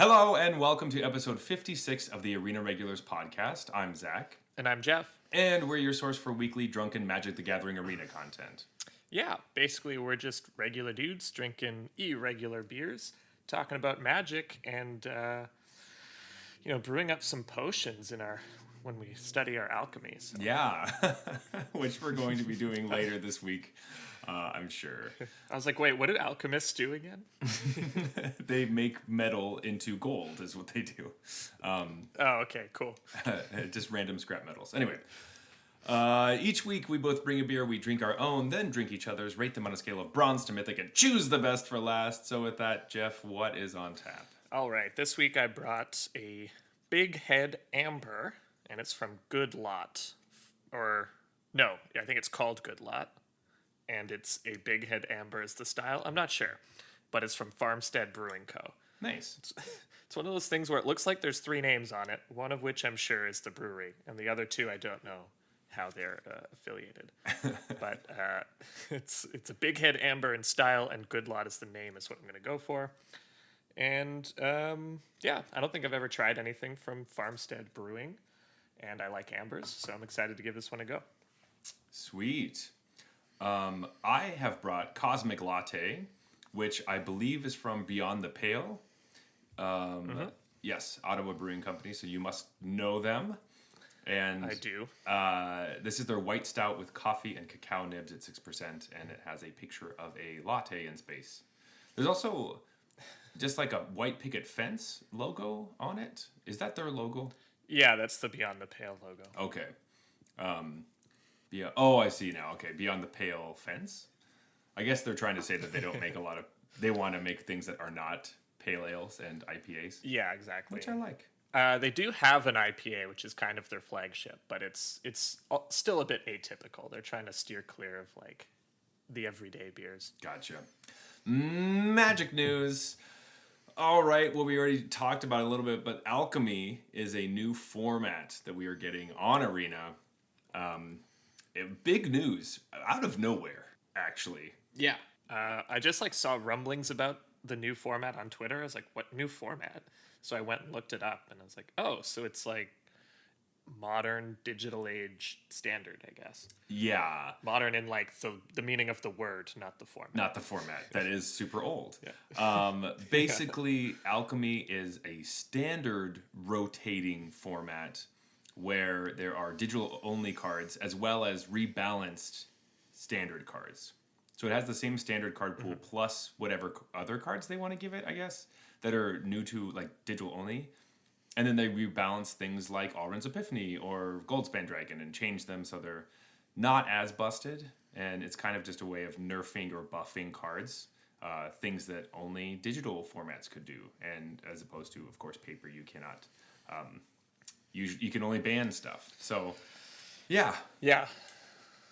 Hello and welcome to episode 56 of the Arena Regulars podcast. I'm Zach. And I'm Jeff. And we're your source for weekly drunken Magic the Gathering arena content. Yeah, basically we're just regular dudes drinking irregular beers, talking about magic, and brewing up some potions when we study our alchemy. So. Yeah, which we're going to be doing later this week, I'm sure. I was like, wait, what did alchemists do again? They make metal into gold is what they do. Oh, okay, cool. Just random scrap metals. Anyway. Each week we both bring a beer, we drink our own, then drink each other's, rate them on a scale of bronze to mythic, and choose the best for last. So with that, Jeff, what is on tap? All right, this week I brought a Big Head Amber, and it's from Good Lot. I think it's called Good Lot, and it's a Big Head Amber is the style. I'm not sure, but it's from Farmstead Brewing Co. Nice. It's one of those things where it looks like there's three names on it, one of which I'm sure is the brewery, and the other two I don't know how they're affiliated. But it's a Big Head Amber in style, and Good Lot is the name is what I'm going to go for. And I don't think I've ever tried anything from Farmstead Brewing, and I like ambers, so I'm excited to give this one a go. Sweet. I have brought Cosmic Latte, which I believe is from Beyond the Pale. Yes, Ottawa Brewing Company, so you must know them. And I do. This is their white stout with coffee and cacao nibs at 6%, and it has a picture of a latte in space. There's also just like a white picket fence logo on it. Is that their logo? Yeah, that's the Beyond the Pale logo. Okay. I see now. Okay, Beyond the Pale fence. I guess they're trying to say that they don't make they want to make things that are not pale ales and IPAs. Yeah, exactly. Which I like. They do have an IPA, which is kind of their flagship, but it's still a bit atypical. They're trying to steer clear of like the everyday beers. Gotcha. Magic news. All right, well, we already talked about it a little bit, but Alchemy is a new format that we are getting on Arena. Big news out of nowhere, actually. Yeah. I just saw rumblings about the new format on Twitter. I was like, what new format? So I went and looked it up, and I was like, oh, so it's like modern digital age standard, I guess. Yeah. Modern in like the meaning of the word, not the format. Not the format. That is super old. Yeah. Basically, Alchemy is a standard rotating format where there are digital-only cards as well as rebalanced standard cards. So it has the same standard card pool plus whatever other cards they want to give it, I guess, that are new to like digital only. And then they rebalance things like Alrund's Epiphany or Goldspan Dragon and change them so they're not as busted. And it's kind of just a way of nerfing or buffing cards, things that only digital formats could do. And as opposed to, of course, paper, you cannot. You can only ban stuff. So, yeah. Yeah.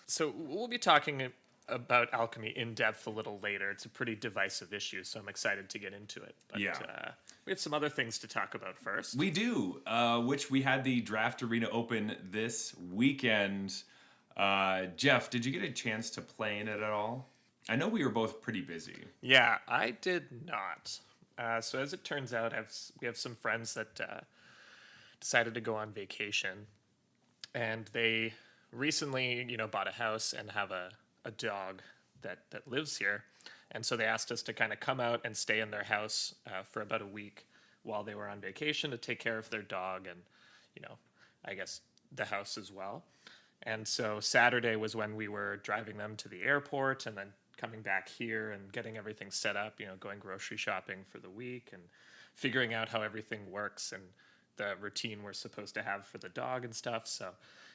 So we'll be talking about Alchemy in depth a little later. It's a pretty divisive issue, so I'm excited to get into it. But we have some other things to talk about first. We do, which we had the Draft Arena open this weekend. Jeff, did you get a chance to play in it at all? I know we were both pretty busy. Yeah, I did not. So as it turns out, we have some friends that decided to go on vacation, and they recently, bought a house and have a dog that lives here. And so they asked us to kind of come out and stay in their house for about a week while they were on vacation to take care of their dog and, I guess the house as well. And so Saturday was when we were driving them to the airport and then coming back here and getting everything set up, going grocery shopping for the week and figuring out how everything works and the routine we're supposed to have for the dog and stuff. So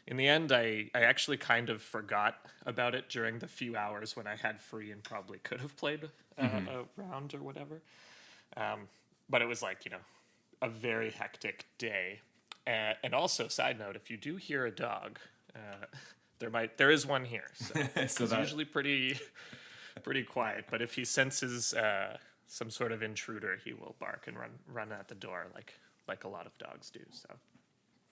in the end, I actually kind of forgot about it during the few hours when I had free and probably could have played a round or whatever. But it was a very hectic day. And also, side note, if you do hear a dog, there is one here. So, it's usually pretty quiet. But if he senses some sort of intruder, he will bark and run at the door like a lot of dogs do. So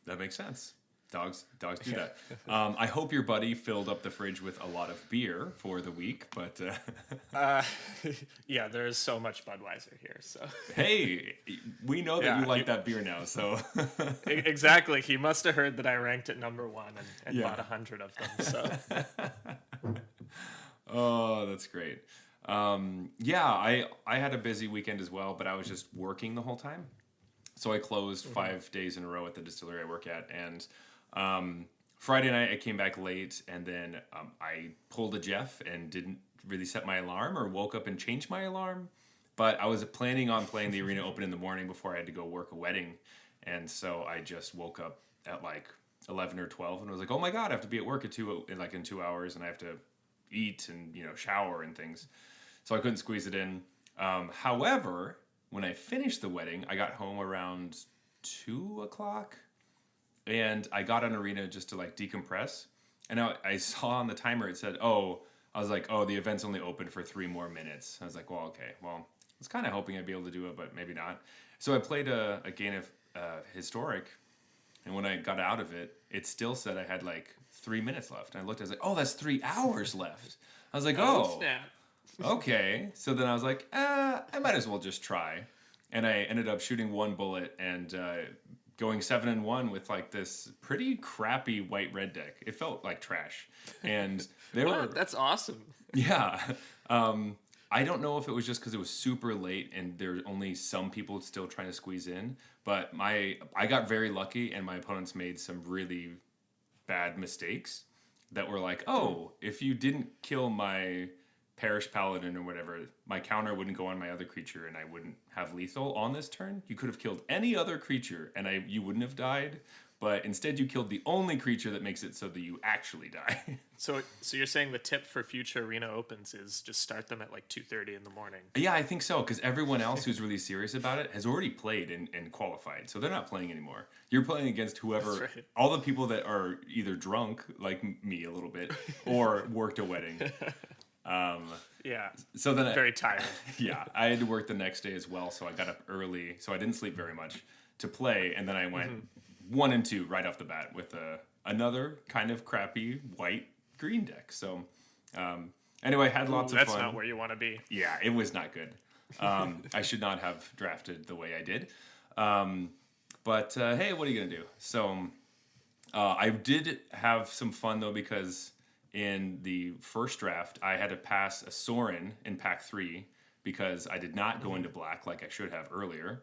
that makes sense. Dogs do that. I hope your buddy filled up the fridge with a lot of beer for the week, but Yeah, there is so much Budweiser here. So hey, we know that Yeah, you like that beer now, so exactly, he must have heard that I ranked it number one and Yeah. bought 100 of them. So oh, that's great. Yeah, I had a busy weekend as well, but I was just working the whole time. So I closed 5 days in a row at the distillery I work at, and Friday night I came back late, and then I pulled a Jeff and didn't really set my alarm or woke up and changed my alarm. But I was planning on playing the Arena Open in the morning before I had to go work a wedding, and so I just woke up at like 11 or 12 and was like, oh my god, I have to be at work in 2 hours, and I have to eat and shower and things. So I couldn't squeeze it in. However, when I finished the wedding, I got home around 2 o'clock, and I got on Arena just to like decompress. And I saw on the timer it said, I was like, the event's only open for 3 more minutes. I was like, well, okay, well, I was kind of hoping I'd be able to do it, but maybe not. So I played a game of Historic, and when I got out of it, it still said I had like 3 minutes left. And I looked, I was like, that's 3 hours left. I was like, snap. okay. So then I was like, I might as well just try. And I ended up shooting 1 bullet and going 7-1 with like this pretty crappy white-red deck. It felt like trash. And they were... That's awesome. Yeah. I don't know if it was just because it was super late and there were only some people still trying to squeeze in. But I got very lucky, and my opponents made some really bad mistakes that were like, if you didn't kill my Parish Paladin or whatever, my counter wouldn't go on my other creature and I wouldn't have lethal on this turn. You could have killed any other creature and you wouldn't have died, but instead you killed the only creature that makes it so that you actually die. So you're saying the tip for future Arena Opens is just start them at like 2:30 in the morning? Yeah, I think so, because everyone else who's really serious about it has already played and qualified, so they're not playing anymore. You're playing against whoever, Right. all the people that are either drunk, like me a little bit, or worked a wedding. Yeah. So then Very tired. Yeah, I had to work the next day as well, so I got up early, so I didn't sleep very much to play, and then I went 1 and 2 right off the bat with another kind of crappy white-green deck. So anyway, had lots of fun. That's not where you want to be. Yeah, it was not good. I should not have drafted the way I did. But hey, what are you going to do? So I did have some fun, though, because in the first draft, I had to pass a Sorin in pack 3 because I did not go into black like I should have earlier.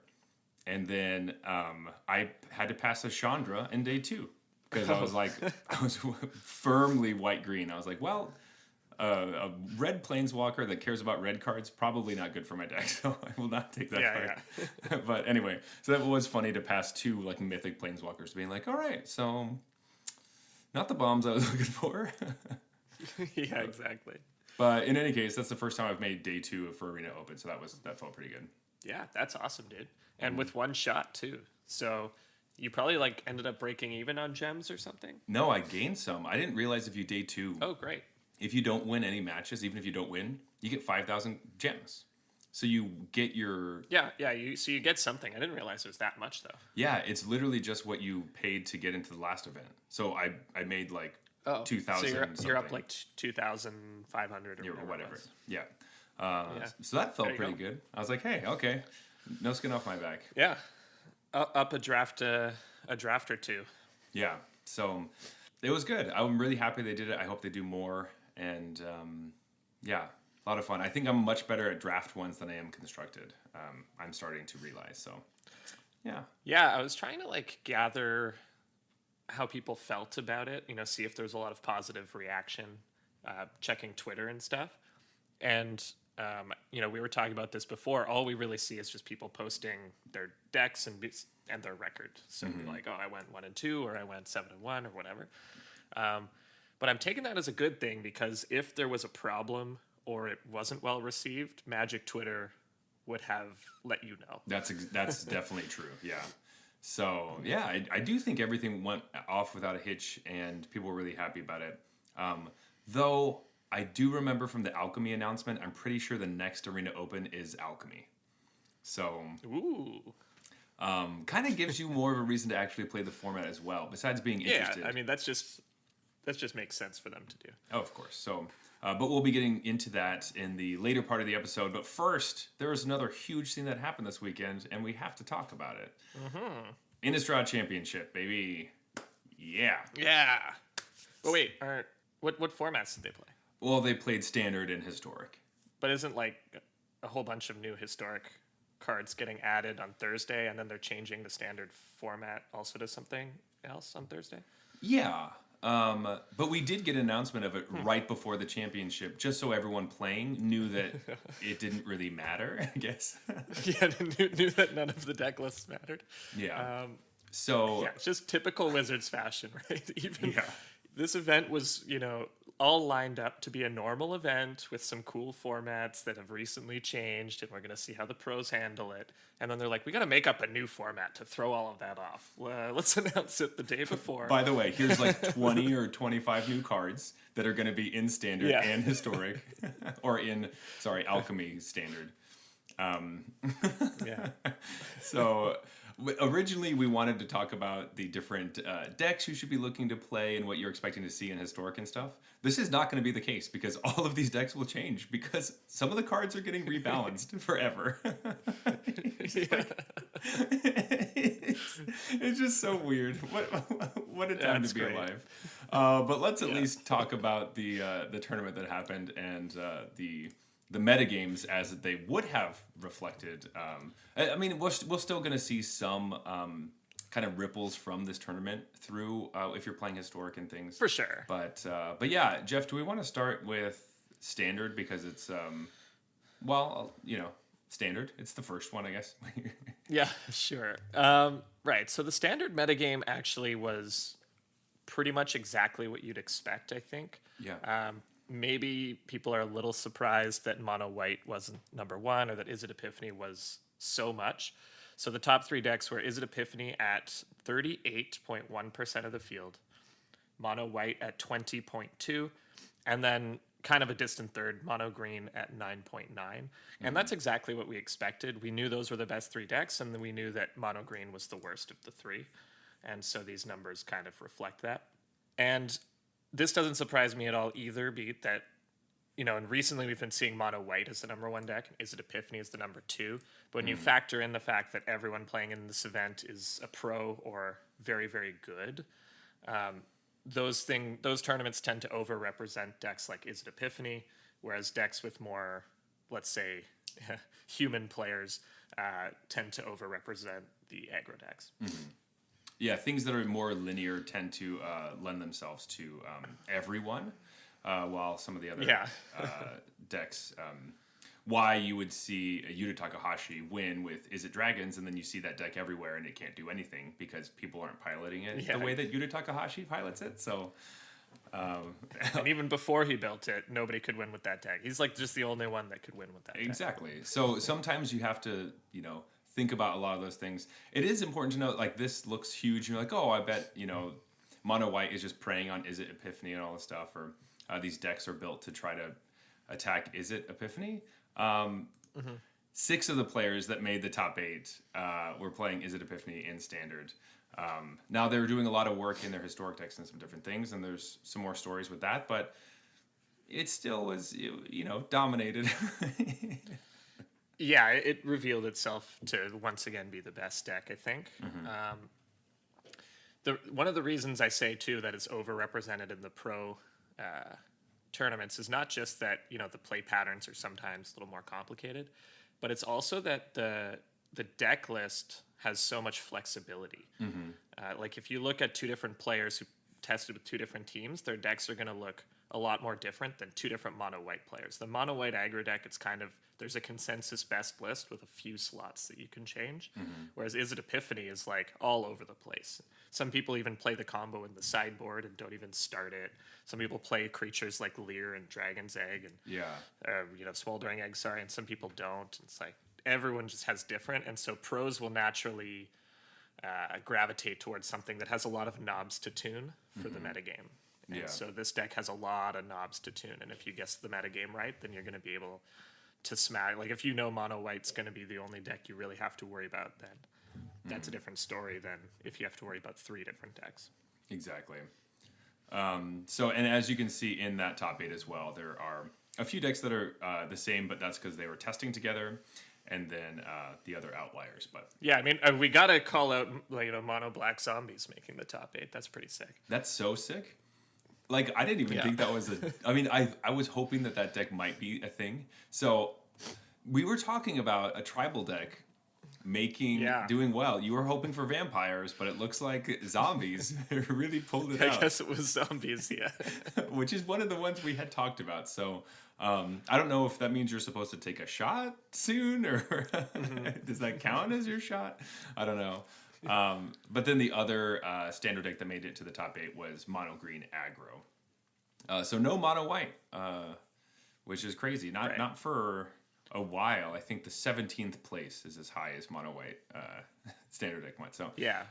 And then I had to pass a Chandra in day 2 because I was firmly white-green. I was like, well, a red planeswalker that cares about red cards, probably not good for my deck, so I will not take that card. Yeah. But anyway, so that was funny to pass 2 like mythic planeswalkers, being like, all right, so not the bombs I was looking for. Yeah, exactly. But in any case, that's the first time I've made day 2 for Arena Open, so that felt pretty good. Yeah, that's awesome, dude. And with 1 shot too. So you probably like ended up breaking even on gems or something? No, I gained some. I didn't realize if you day 2. Oh, great. If you don't win any matches, even if you don't win, you get 5,000 gems. So you get your... Yeah. So you get something. I didn't realize it was that much, though. Yeah, it's literally just what you paid to get into the last event. So I made like 2,000 So you're up like 2,500 or whatever. Yeah. So that felt pretty good. I was like, hey, okay. No skin off my back. Yeah. Up a draft or 2. Yeah. So it was good. I'm really happy they did it. I hope they do more. And yeah, a lot of fun. I think I'm much better at draft ones than I am constructed. I'm starting to realize. So yeah. Yeah, I was trying to like gather how people felt about it, see if there was a lot of positive reaction, checking Twitter and stuff. And, we were talking about this before. All we really see is just people posting their decks and their record. So like, I went 1 and 2, or I went 7 and 1, or whatever. But I'm taking that as a good thing, because if there was a problem or it wasn't well received, Magic Twitter would have let you know. That's definitely true. Yeah. So yeah, I do think everything went off without a hitch, and people were really happy about it. Though I do remember from the Alchemy announcement, I'm pretty sure the next Arena Open is Alchemy. So ooh, kind of gives you more of a reason to actually play the format as well, besides being interested. Yeah, I mean, that just makes sense for them to do. Oh, of course. So, but we'll be getting into that in the later part of the episode. But first, there was another huge thing that happened this weekend, and we have to talk about it. Innistrad Championship, baby. Yeah. Yeah. But wait, what formats did they play? Well, they played Standard and Historic. But isn't like a whole bunch of new Historic cards getting added on Thursday, and then they're changing the Standard format also to something else on Thursday? Yeah. But we did get an announcement of it right before the championship, just so everyone playing knew that it didn't really matter, I guess. Yeah, knew that none of the deck lists mattered. Yeah. Yeah, it's just typical Wizards fashion, right? This event was, all lined up to be a normal event with some cool formats that have recently changed, and we're going to see how the pros handle it. And then they're like, we got to make up a new format to throw all of that off. Let's announce it the day before. By the way, here's like 20 or 25 new cards that are going to be in Standard and Historic, or in, Alchemy Standard. Yeah. So originally we wanted to talk about the different decks you should be looking to play and what you're expecting to see in Historic and stuff. This is not going to be the case because all of these decks will change because some of the cards are getting rebalanced forever. It's just so weird. What a time to be alive. But let's at least talk about the tournament that happened and the metagames as they would have reflected. I mean, we're still going to see some kind of ripples from this tournament through if you're playing Historic and things. For sure. But yeah, Jeff, do we want to start with Standard because it's Standard. It's the first one, I guess. Yeah, sure. Right. So the Standard metagame actually was pretty much exactly what you'd expect, I think. Yeah. Maybe people are a little surprised that Mono White wasn't number one or that Izzet Epiphany was so much. So the top three decks were Izzet Epiphany at 38.1% of the field, Mono White at 20.2%, and then kind of a distant third, Mono Green at 9.9%. And that's exactly what we expected. We knew those were the best three decks, and then we knew that Mono Green was the worst of the three. And so these numbers kind of reflect that. And this doesn't surprise me at all either, be that, and recently we've been seeing Mono White as the number one deck, and Izzet Epiphany as the number two. But when you factor in the fact that everyone playing in this event is a pro or very, very good, those tournaments tend to overrepresent decks like Izzet Epiphany, whereas decks with more, let's say, human players tend to overrepresent the aggro decks. Mm-hmm. Yeah, things that are more linear tend to lend themselves to everyone, while some of the other decks, why you would see a Yuta Takahashi win with Izzet Dragons, and then you see that deck everywhere and it can't do anything because people aren't piloting it the way that Yuta Takahashi pilots it. So, and even before he built it, nobody could win with that deck. He's like just the only one that could win with that deck. Exactly. So sometimes you have to, think about a lot of those things. It is important to note, like, this looks huge. You're like, oh, I bet, Mono White is just preying on Izzet Epiphany and all this stuff, or these decks are built to try to attack Izzet Epiphany. 6 of the players that made the top 8 were playing Izzet Epiphany in Standard. Now, they were doing a lot of work in their Historic decks and some different things, and there's some more stories with that, but it still was, dominated. Yeah, it revealed itself to once again be the best deck, I think. One of the reasons I say, too, that it's overrepresented in the pro tournaments is not just that, the play patterns are sometimes a little more complicated, but it's also that the deck list has so much flexibility. Like, if you look at 2 different players who tested with 2 different teams, their decks are going to look a lot more different than 2 different Mono White players. The Mono White aggro deck, it's kind of, there's a consensus best list with a few slots that you can change. Whereas Izzet Epiphany is like all over the place. Some people even play the combo in the sideboard and don't even start it. Some people play creatures like Leer and Dragon's Egg and Smoldering Egg, and some people don't. It's like everyone just has different, and so pros will naturally gravitate towards something that has a lot of knobs to tune for the metagame. And so this deck has a lot of knobs to tune, and if you guess the metagame right, then you're going to be able to smash. Like, if Mono White's going to be the only deck you really have to worry about, then that's a different story than if you have to worry about 3 different decks. Exactly. So, and as you can see in that top 8 as well, there are a few decks that are the same, but that's because they were testing together, and then the other outliers. But yeah, I mean, we gotta call out mono black zombies making the top 8. That's pretty sick. That's so sick. Like, I didn't even think that was I mean, I was hoping that deck might be a thing. So we were talking about a tribal deck doing well. You were hoping for vampires, but it looks like zombies really pulled it out. I guess it was zombies, yeah. Which is one of the ones we had talked about. So I don't know if that means you're supposed to take a shot soon, or does that count as your shot? I don't know. But then the other standard deck that made it to the top 8 was mono green aggro. So no mono white, which is crazy. Not for a while. I think the 17th place is as high as mono white standard deck went. So yeah,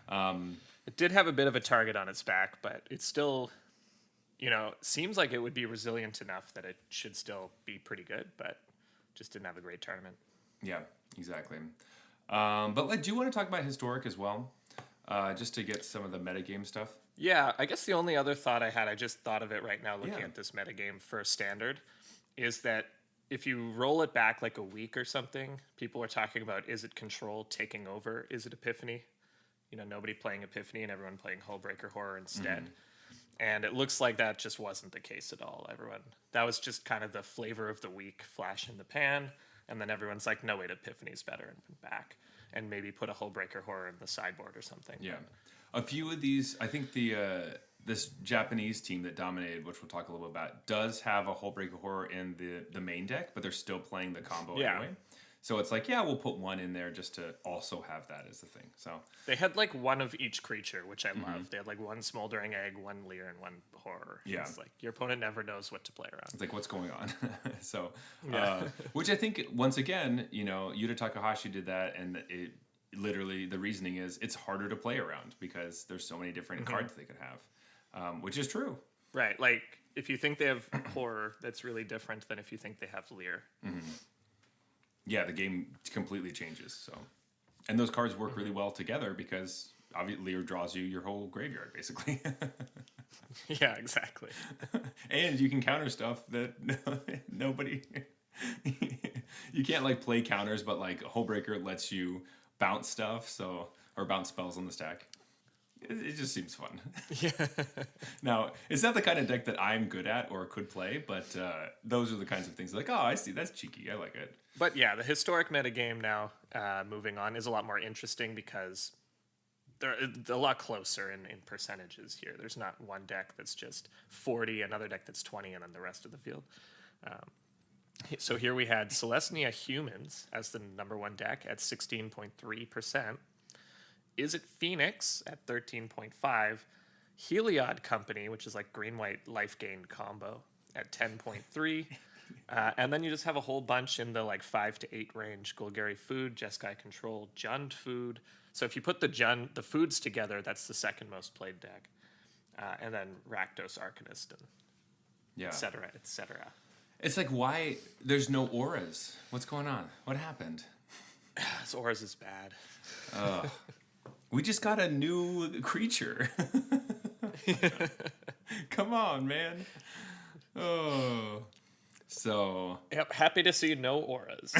it did have a bit of a target on its back, but it's still, seems like it would be resilient enough that it should still be pretty good, but just didn't have a great tournament. Yeah, exactly. But do you want to talk about historic as well, just to get some of the metagame stuff? Yeah, I guess the only other thought I had, I just thought of it right now looking at this metagame for standard, is that if you roll it back like a week or something, people are talking about, is it Control taking over? Is it Epiphany? Nobody playing Epiphany and everyone playing Hullbreaker Horror instead. And it looks like that just wasn't the case at all. That was just kind of the flavor of the week, flash in the pan. And then everyone's like, no, wait, Epiphany's better, and went back. And maybe put a Hullbreaker Horror in the sideboard or something. Yeah. A few of these, I think this Japanese team that dominated, which we'll talk a little bit about, does have a Hullbreaker Horror in the main deck, but they're still playing the combo anyway. So it's like, we'll put one in there just to also have that as the thing. So they had like one of each creature, which I love. They had like one Smoldering Egg, one Leer, and one Horror. Yeah. It's like your opponent never knows what to play around. It's like, what's going on? So, which I think, once again, Yuta Takahashi did that, and it literally, the reasoning is it's harder to play around because there's so many different cards they could have, which is true. Right. Like, if you think they have Horror, that's really different than if you think they have Leer. Yeah, the game completely changes. So, and those cards work really well together because obviously Leer draws you your whole graveyard, basically. Yeah, exactly. And you can counter stuff that nobody... You can't, like, play counters, but, like, Hullbreaker lets you bounce stuff, or bounce spells on the stack. It just seems fun. Yeah. Now, it's not the kind of deck that I'm good at or could play, but those are the kinds of things like, oh, I see, that's cheeky, I like it. But yeah, the historic metagame now, moving on, is a lot more interesting because they're a lot closer in percentages here. There's not one deck that's just 40, another deck that's 20, and then the rest of the field. So here we had Celestia Humans as the number 1 deck at 16.3%. Is It Phoenix at 13.5%. Heliod Company, which is like green-white life gain combo, at 10.3%. And then you just have a whole bunch in the like 5 to 8 range. Golgari Food, Jeskai Control, Jund Food. So if you put the foods together, that's the second most played deck. And then Rakdos Arcanist, and et cetera, et cetera. It's like, why there's no auras? What's going on? What happened? This auras is bad. We just got a new creature. Come on, man. Oh. So. Yep, happy to see no auras.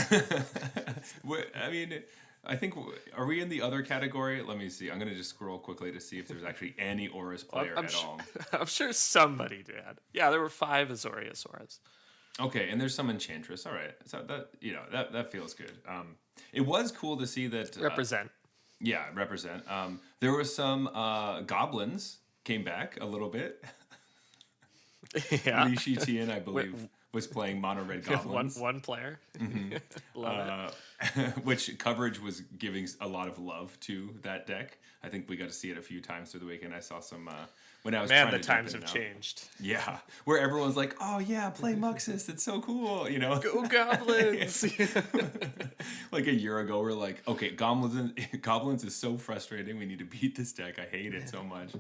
I mean, I think, are we in the other category? Let me see. I'm going to just scroll quickly to see if there's actually any auras player at all. I'm sure somebody did. Yeah, there were 5 Azorius auras. Okay, and there's some Enchantress. All right. So that feels good. It was cool to see that. Represent. Yeah, represent. There were some goblins came back a little bit. Yeah. Li Shitian, I believe, was playing mono red goblins. One player. Mm-hmm. Love it. Which coverage was giving a lot of love to that deck. I think we got to see it a few times through the weekend. I saw some when I was trying to times have changed. Yeah, where everyone's like, "Oh yeah, play Muxus, it's so cool," Go Goblins! Like a year ago, we're like, "Okay, Goblins is so frustrating. We need to beat this deck. I hate it so much."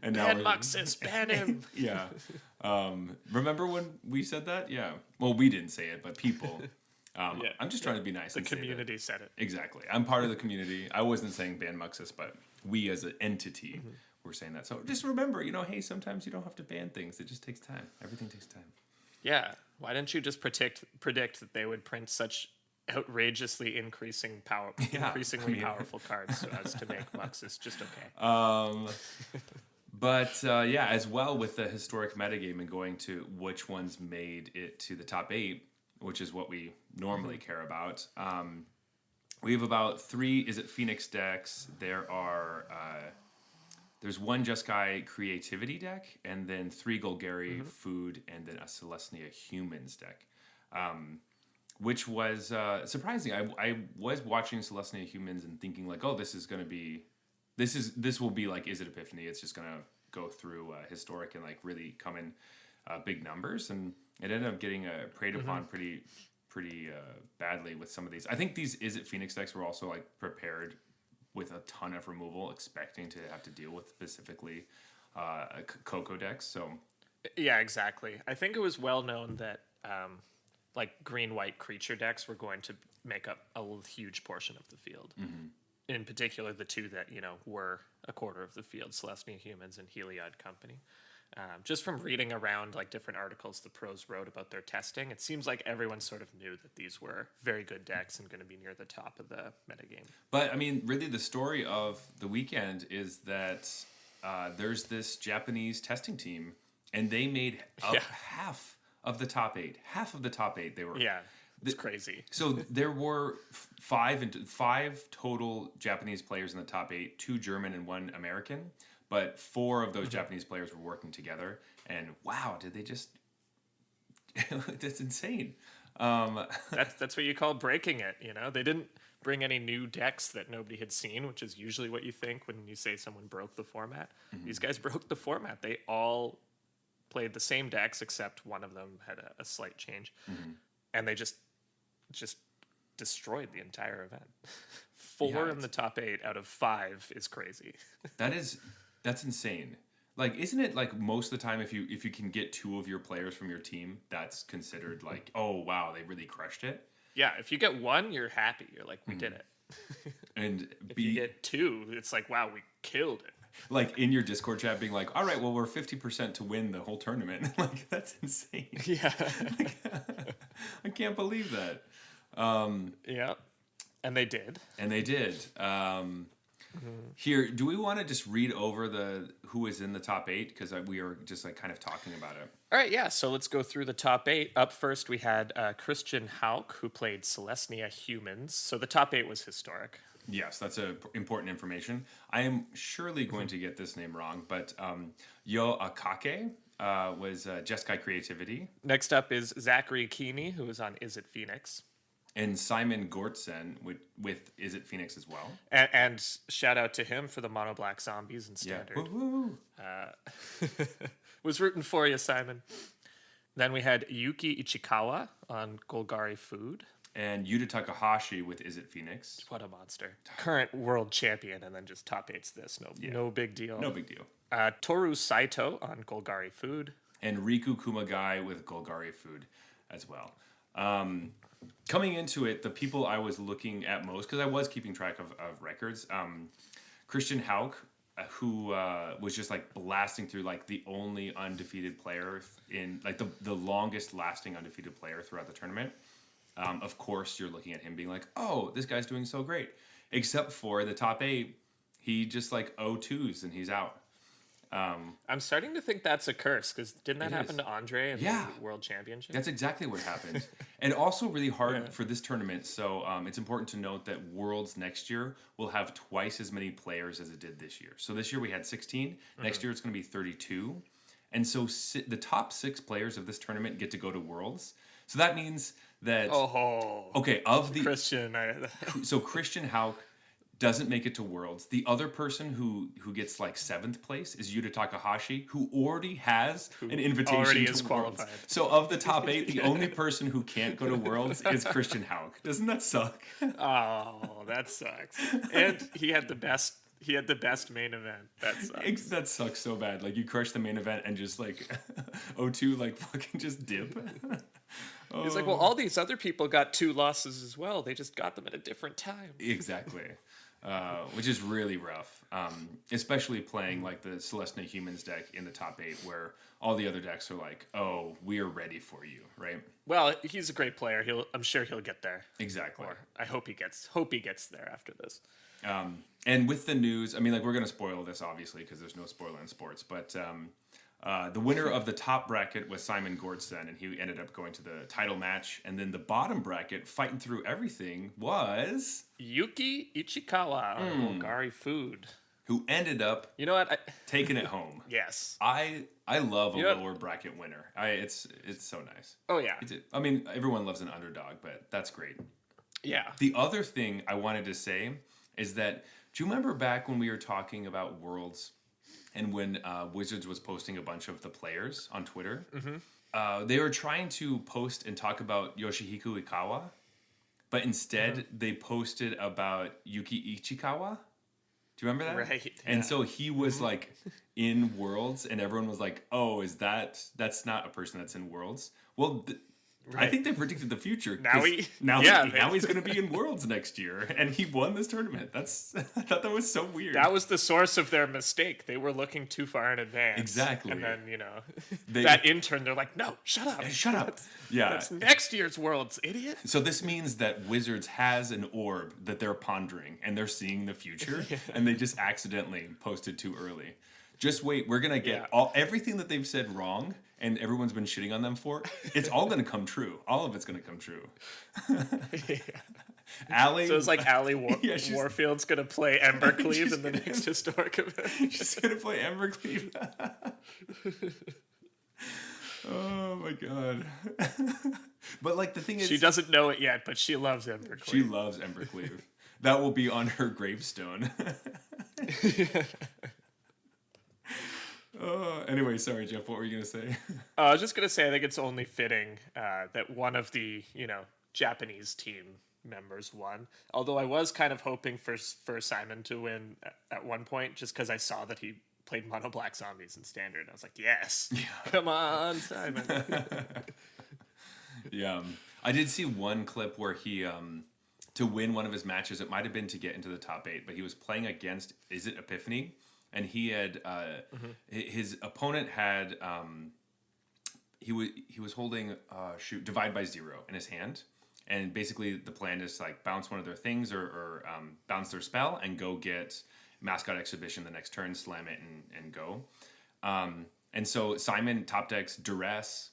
And now ban Muxus, ban him. Yeah. Remember when we said that? Yeah. Well, we didn't say it, but people. I'm just trying to be nice. The and say that. community said it. Exactly. I'm part of the community. I wasn't saying ban Muxus, but we as an entity were saying that. So just remember, hey, sometimes you don't have to ban things. It just takes time. Everything takes time. Yeah. Why didn't you just predict that they would print such outrageously increasingly powerful cards so as to make Muxus just okay? But as well with the historic metagame and going to which ones made it to the top 8, which is what we normally care about. We have about 3 Phoenix decks. There's one Jeskai Creativity deck, and then 3 Golgari Food, and then a Celestia Humans deck. Which was surprising. I was watching Celestia Humans and thinking like, oh, this will be like Is It Epiphany? It's just gonna go through historic and like really come in big numbers, and it ended up getting preyed upon pretty badly with some of these. I think these Is It Phoenix decks were also like prepared with a ton of removal, expecting to have to deal with specifically Coco decks. So yeah, exactly. I think it was well known that like green-white creature decks were going to make up a huge portion of the field. In particular, the 2 that were a quarter of the field, Celestia Humans and Heliod Company. Just from reading around like different articles the pros wrote about their testing, it seems like everyone sort of knew that these were very good decks and going to be near the top of the metagame. But I mean, really, the story of the weekend is that there's this Japanese testing team, and they made up half of the top 8. Half of the top 8 they were. Yeah, it's crazy. So there were 5 total Japanese players in the top 8, 2 German and 1 American. But 4 of those Japanese players were working together, and wow, did they just? That's insane. That's what you call breaking it. They didn't bring any new decks that nobody had seen, which is usually what you think when you say someone broke the format. These guys broke the format. They all played the same decks, except one of them had a slight change, and they just destroyed the entire event. 4 in the top 8 out of 5 is crazy. That's insane. Like, isn't it like most of the time if you can get 2 of your players from your team, that's considered like, oh wow, they really crushed it? Yeah, if you get 1, you're happy. You're like, we did it. And if you get 2, it's like, wow, we killed it. Like in your Discord chat being like, all right, well, we're 50% to win the whole tournament. Like, that's insane. Yeah. I can't believe that. Yeah. And they did. Here, do we want to just read over who is in the top 8? Because we are just like kind of talking about it. All right, yeah. So let's go through the top 8. Up first, we had Christian Hauk, who played Celestia Humans. So the top 8 was historic. Yes, that's important information. I am surely going to get this name wrong, but Yo Akake was Jeskai Creativity. Next up is Zachary Keeney, who was on Is It Phoenix. And Simon Gortzen with Is It Phoenix as well. And shout out to him for the mono black zombies and standard. Yeah. Was rooting for you, Simon. Then we had Yuki Ichikawa on Golgari Food. And Yuta Takahashi with Is It Phoenix. What a monster. Current world champion, and then just top 8's this. No big deal. No big deal. Toru Saito on Golgari Food. And Riku Kumagai with Golgari Food as well. Coming into it, the people I was looking at most, because I was keeping track of records, Christian Hauk, who was just like blasting through like the only undefeated player in like the longest lasting undefeated player throughout the tournament. Of course, you're looking at him being like, oh, this guy's doing so great. Except for the top 8, he just like 0-2s and he's out. I'm starting to think that's a curse, because didn't that happen to Andre in the World Championship? That's exactly what happened. And also really hard for this tournament. So it's important to note that Worlds next year will have twice as many players as it did this year. So this year we had 16. Next year it's going to be 32. And so the top 6 players of this tournament get to go to Worlds. So that means that... So Christian Hauk doesn't make it to Worlds. The other person who gets like 7th place is Yuta Takahashi, who already has an invitation already to is Worlds. Qualified. So of the top 8, the only person who can't go to Worlds is Christian Hauk. Doesn't that suck? Oh, that sucks. And he had the best main event. That sucks. That sucks so bad. Like you crush the main event and just like 0-2 like fucking just dip. He's like, well, all these other people got 2 losses as well. They just got them at a different time. Exactly. Which is really rough, especially playing like the Celestia Humans deck in the top 8, where all the other decks are like, "Oh, we are ready for you," right? Well, he's a great player. I'm sure he'll get there. Exactly. Or I hope he gets there after this. And with the news, I mean, like we're gonna spoil this obviously because there's no spoiler in sports, but the winner of the top bracket was Simon Gordson, and he ended up going to the title match. And then the bottom bracket, fighting through everything, was Yuki Ichikawa on Golgari Food, who ended up you know what taking it home. Yes, I love a lower bracket winner. It's so nice. Oh yeah. I mean, everyone loves an underdog, but that's great. Yeah. The other thing I wanted to say is that, do you remember back when we were talking about Worlds and when Wizards was posting a bunch of the players on Twitter? Mm-hmm. They were trying to post and talk about Yoshihiko Ikawa, but instead they posted about Yuki Ichikawa. Do you remember that? Right. Yeah. And so he was like in Worlds, and everyone was like, "Oh, that's not a person that's in Worlds." Well, I think they predicted the future. Now he's going to be in Worlds next year, and he won this tournament. I thought that was so weird. That was the source of their mistake. They were looking too far in advance. Exactly. And then that intern, they're like, "No, shut up, shut up." Yeah, that's next year's Worlds, idiot. So this means that Wizards has an orb that they're pondering, and they're seeing the future, and they just accidentally posted too early. Just wait, we're gonna get everything that they've said wrong, and everyone's been shitting on them for. It's all gonna come true. All of it's gonna come true. Allie, so it's like Allie Warfield's gonna play Embercleave in the next historic event. She's gonna play Embercleave. Oh my god! But like the thing is, she doesn't know it yet, but she loves Embercleave. She loves Embercleave. That will be on her gravestone. Anyway, sorry, Jeff. What were you gonna say? I was just gonna say I think it's only fitting that one of the Japanese team members won. Although I was kind of hoping for Simon to win at one point, just because I saw that he played Mono Black Zombies in Standard. I was like, yes, come on, Simon. Yeah, I did see one clip where he to win one of his matches. It might have been to get into the top 8, but he was playing against Epiphany. And he had his opponent had he was holding Divide by 0 in his hand, and basically the plan is like bounce one of their things or bounce their spell and go get Mascot Exhibition the next turn, slam it and go. And so Simon top decks Duress,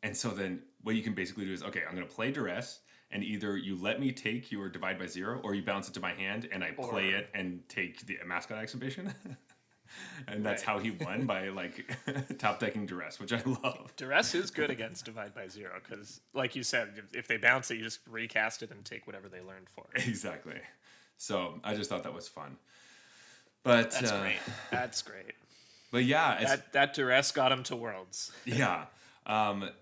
and so then what you can basically do is, okay, I'm going to play Duress, and either you let me take your Divide by 0 or you bounce it to my hand and I play it and take the Mascot Exhibition. And that's how he won, by like top decking Duress, which I love. Duress is good against Divide by 0 because, like you said, if they bounce it, you just recast it and take whatever they learned for it. Exactly. So I just thought that was fun. But that's great. That's great. But yeah, that Duress got him to Worlds. Yeah.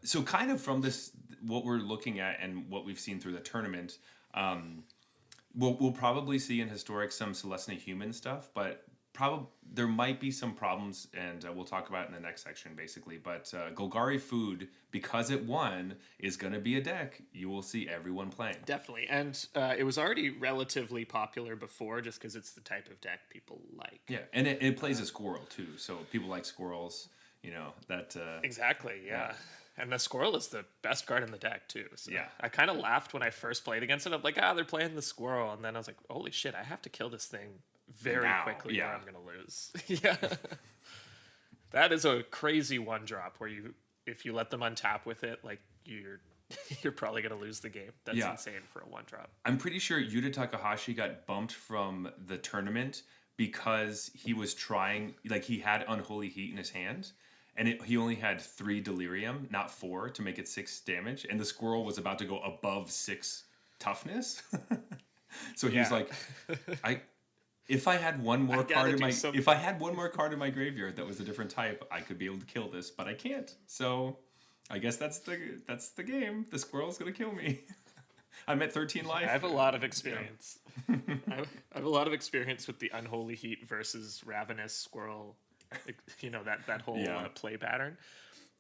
So kind of from this, what we're looking at and what we've seen through the tournament, we'll probably see in Historic some Celestia Human stuff, but there might be some problems, and we'll talk about it in the next section, basically. But Golgari Food, because it won, is going to be a deck you will see everyone playing. Definitely, and it was already relatively popular before, just because it's the type of deck people like. Yeah, and it plays a squirrel too, so people like squirrels. That exactly, yeah. And the squirrel is the best card in the deck too. So yeah, I kind of laughed when I first played against it. I'm like, they're playing the squirrel, and then I was like, holy shit, I have to kill this thing very quickly, or I'm gonna lose. Yeah, that is a crazy one drop where if you let them untap with it, like you're probably gonna lose the game. That's insane for a one drop. I'm pretty sure Yuta Takahashi got bumped from the tournament because he was trying, like he had Unholy Heat in his hand, and he only had 3 Delirium, not 4, to make it 6 damage, and the squirrel was about to go above 6 toughness. So he was like, If I had one more card in my graveyard that was a different type, I could be able to kill this, but I can't. So I guess that's the game. The squirrel's gonna kill me. I'm at 13 life. I have a lot of experience. I have a lot of experience with the Unholy Heat versus Ravenous Squirrel. That whole play pattern.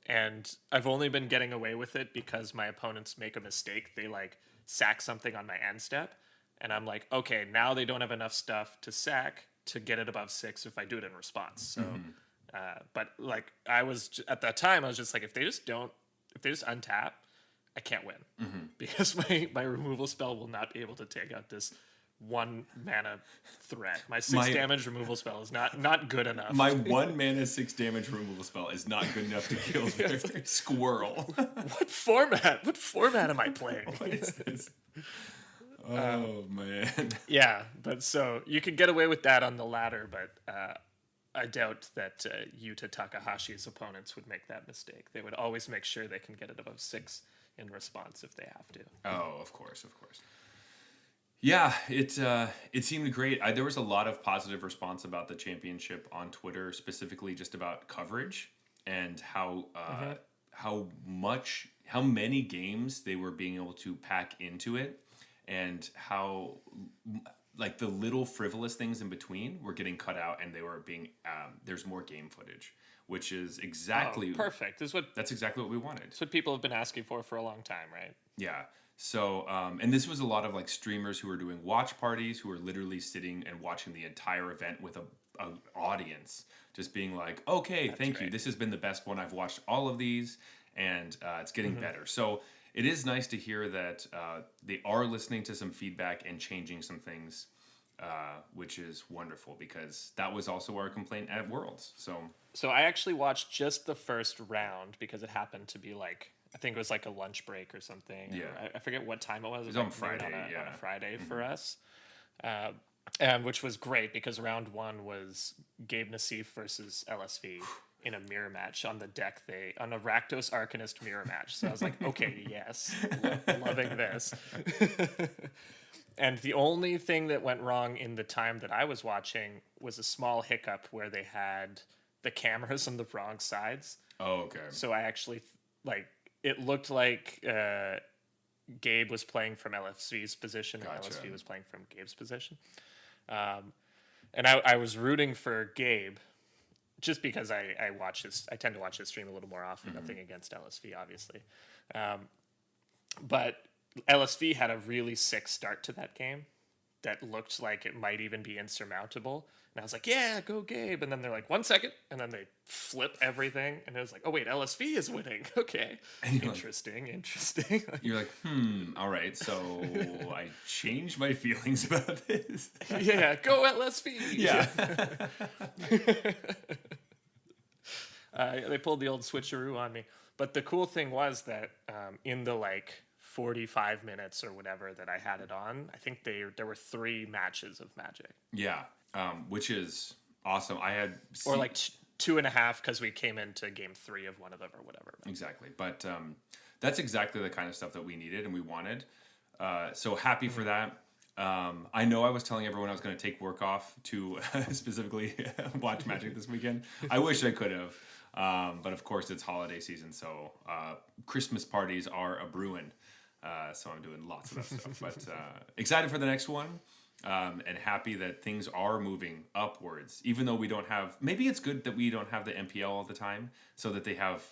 And I've only been getting away with it because my opponents make a mistake. They like sack something on my end step, and I'm like, okay, now they don't have enough stuff to sack to get it above 6 if I do it in response. So, but like at that time, I was just like, if they just untap, I can't win because my removal spell will not be able to take out this 1 mana threat. My 6 damage removal spell is not good enough. My 1 mana 6 damage removal spell is not good enough to kill their squirrel. What format am I playing? What is this? Oh man. Yeah, but so you could get away with that on the ladder, but I doubt that Yuta Takahashi's opponents would make that mistake. They would always make sure they can get it above 6 in response if they have to. Oh, of course. Yeah, it seemed great. There was a lot of positive response about the championship on Twitter, specifically just about coverage and how many games they were being able to pack into it, and how like the little frivolous things in between were getting cut out, and they were being there's more game footage, which is exactly perfect. That's exactly what we wanted. It's what people have been asking for a long time, right? Yeah. So, and this was a lot of like streamers who were doing watch parties, who were literally sitting and watching the entire event with an audience, just being like, okay, thank you. This has been the best one. I've watched all of these, and it's getting better. So it is nice to hear that they are listening to some feedback and changing some things, which is wonderful, because that was also our complaint at Worlds. So I actually watched just the first round because it happened to be like, I think it was like a lunch break or something. Yeah. I forget what time it was. It was like on Friday, on a Friday for us. And which was great because round 1 was Gabe Nassif versus LSV in a mirror match on the deck. On a Rakdos Arcanist mirror match. So I was like, okay, yes, loving this. And the only thing that went wrong in the time that I was watching was a small hiccup where they had the cameras on the wrong sides. Oh, okay. So I actually it looked like Gabe was playing from LSV's position and LSV was playing from Gabe's position. And I was rooting for Gabe just because I tend to watch his stream a little more often. Nothing against LSV, obviously. But LSV had a really sick start to that game that looked like it might even be insurmountable. And I was like, yeah, go Gabe. And then they're like, 1 second. And then they flip everything. And it was like, oh, wait, LSV is winning. Okay. Interesting. You're like, all right. So I changed my feelings about this. Yeah, go LSV. Yeah. They pulled the old switcheroo on me. But the cool thing was that in the 45 minutes or whatever that I had it on, I think there were 3 matches of Magic. Yeah. Which is awesome. I had or 2.5 because we came into game 3 of one of them or whatever. Exactly, but that's exactly the kind of stuff that we needed and we wanted. So happy for that. I know I was telling everyone I was going to take work off to specifically watch Magic this weekend. I wish I could have, but of course it's holiday season, so Christmas parties are a brewing. So I'm doing lots of that stuff. But excited for the next one. And happy that things are moving upwards, even though we don't have. Maybe it's good that we don't have the MPL all the time, so that they have.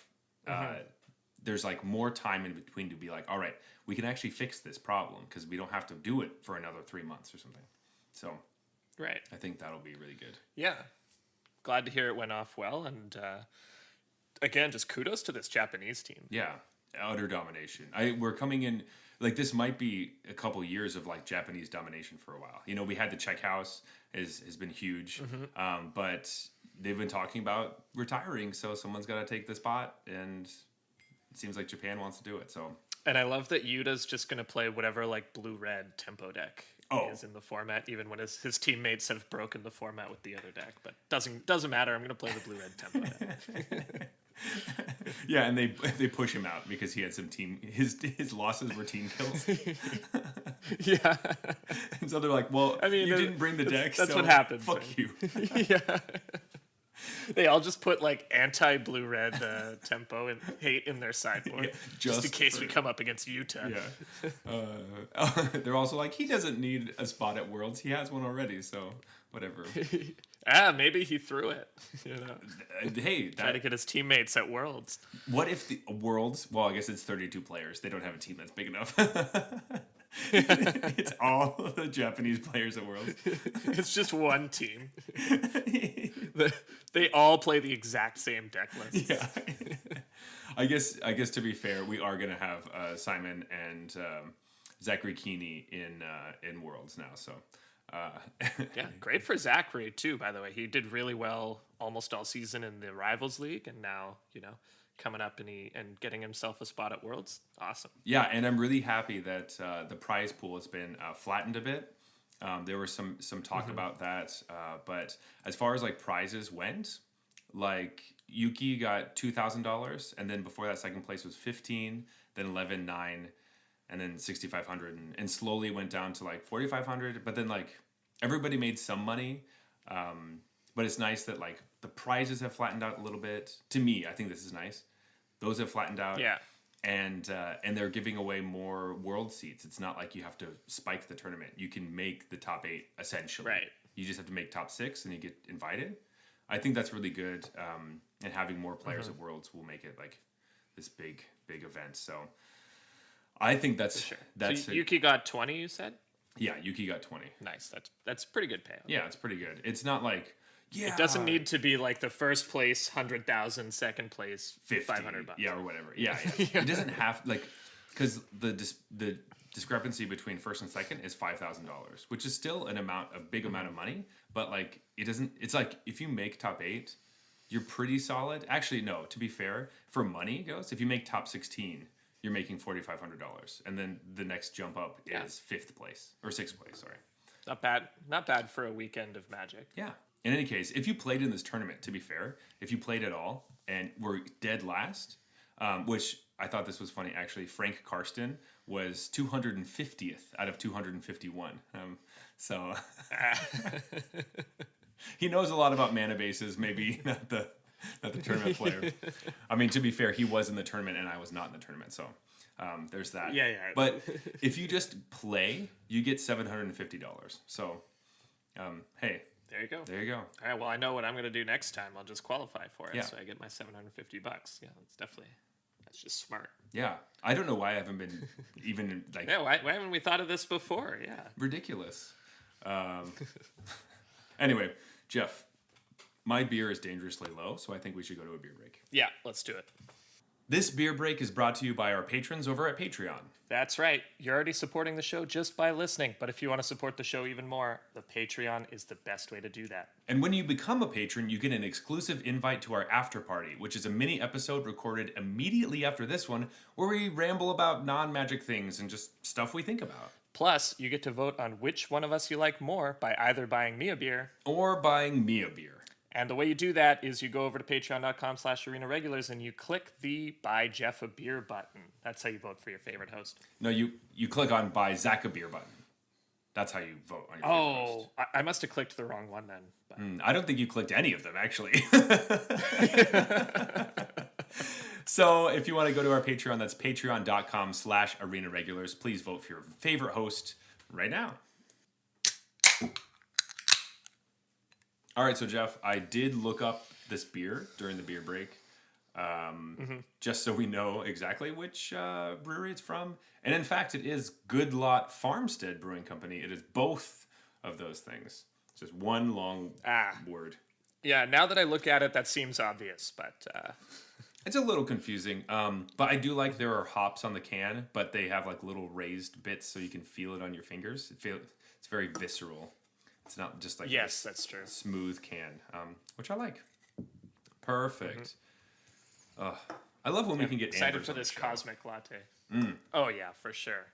There's more time in between to be like, all right, we can actually fix this problem because we don't have to do it for another 3 months or something. So, right, I think that'll be really good. Yeah, glad to hear it went off well, and again, just kudos to this Japanese team. Yeah, utter domination. We're coming in. This might be a couple years of Japanese domination for a while. We had the Czech house has been huge, but they've been talking about retiring, so someone's got to take the spot, and it seems like Japan wants to do it. So, and I love that Yuta's just going to play whatever blue-red tempo deck is in the format, even when his teammates have broken the format with the other deck. But doesn't matter. I'm going to play the blue-red tempo deck. Yeah, and they push him out because he had some team. His losses were team kills. Yeah, and so they're like, "Well, I mean, you didn't bring the deck. That's so what happened. Fuck you." Yeah, they all just put anti-blue red tempo and hate in their sideboard just in case we come up against Yuta. Yeah, they're also like, he doesn't need a spot at Worlds. He has one already, so whatever. Maybe he threw it. Hey, Try to get his teammates at Worlds. what if the Worlds? Well, I guess it's 32 players. They don't have a team that's big enough. It's all the Japanese players at Worlds. It's just one team. They all play the exact same deck list. Yeah. I guess to be fair, we are gonna have Simon and Zachary Keeney in Worlds now. So Yeah, great for Zachary too. By the way, he did really well almost all season in the Rivals League, and now coming up and getting himself a spot at Worlds. Awesome. yeah, and I'm really happy that the prize pool has been flattened a bit. There was some talk about that, but as far as like prizes went, like Yuki got $2,000, and then before that, second place was 15, then 11, 9, and then 6,500, and slowly went down to like 4,500. But then like everybody made some money, but it's nice that like the prizes have flattened out a little bit. To me, I think this is nice. Those have flattened out. Yeah. And they're giving away more world seats. It's not like you have to spike the tournament. You can make the top 8 essentially. Right. You just have to make top 6 and you get invited. I think that's really good. And having more players at Worlds will make it like this big event. So I think that's Sure. that's So Yuki got 20, you said? yeah. Yuki got 20. Nice. That's pretty good payout. Yeah, it's pretty good. It's not like It doesn't need to be like the first place 100,000, second place 50, $500. yeah, or whatever. Yeah. It doesn't have like because the discrepancy between first and second is $5,000, which is still a big amount of money. But like it doesn't. It's like if you make top 8, you're pretty solid. Actually, no. To be fair, for money goes, if you make top 16, you're making $4,500, and then the next jump up is 5th place or 6th place. Sorry. Not bad for a weekend of Magic. Yeah. In any case, if you played in this tournament, to be fair, if you played at all and were dead last, which I thought this was funny, actually, Frank Karsten was 250th out of 251. So he knows a lot about mana bases, maybe not the tournament player. I mean, to be fair, he was in the tournament and I was not in the tournament, so there's that. Yeah. But if you just play, you get $750. So, hey. There you go. There you go. All right. Well, I know what I'm going to do next time. I'll just qualify for it, Yeah. so I get my $750. Yeah, that's just smart. Yeah. I don't know why I haven't been even like Yeah. Why haven't we thought of this before? Yeah. ridiculous. Anyway, Jeff, my beer is dangerously low, so I think we should go to a beer break. Yeah. Let's do it. This beer break is brought to you by our patrons over at Patreon. That's right. You're already supporting the show just by listening. But if you want to support the show even more, the Patreon is the best way to do that. And when you become a patron, you get an exclusive invite to our after party, which is a mini episode recorded immediately after this one, where we ramble about non-magic things and just stuff we think about. Plus, you get to vote on which one of us you like more by either buying me a beer Or buying me a beer. And the way you do that is you go over to patreon.com/arenaregulars and you click the Buy Jeff a Beer button. That's how you vote for your favorite host. No, you click on Buy Zach a Beer button. That's how you vote on your favorite host. I must have clicked the wrong one then. But. I don't think you clicked any of them, actually. So if you want to go to our Patreon, that's patreon.com/arenaregulars. Please vote for your favorite host right now. All right, so Jeff, I did look up this beer during the beer break, just so we know exactly which brewery it's from. And in fact, it is Good Lot Farmstead Brewing Company. It is both of those things. It's just one long word. Yeah, now that I look at it, that seems obvious, but... It's a little confusing, but I do like there are hops on the can, but they have like little raised bits so you can feel it on your fingers. It's very visceral. It's not just like yes, that's true. Smooth can, which I like. Perfect. I love when we can get excited for this cosmic latte. Oh yeah, for sure.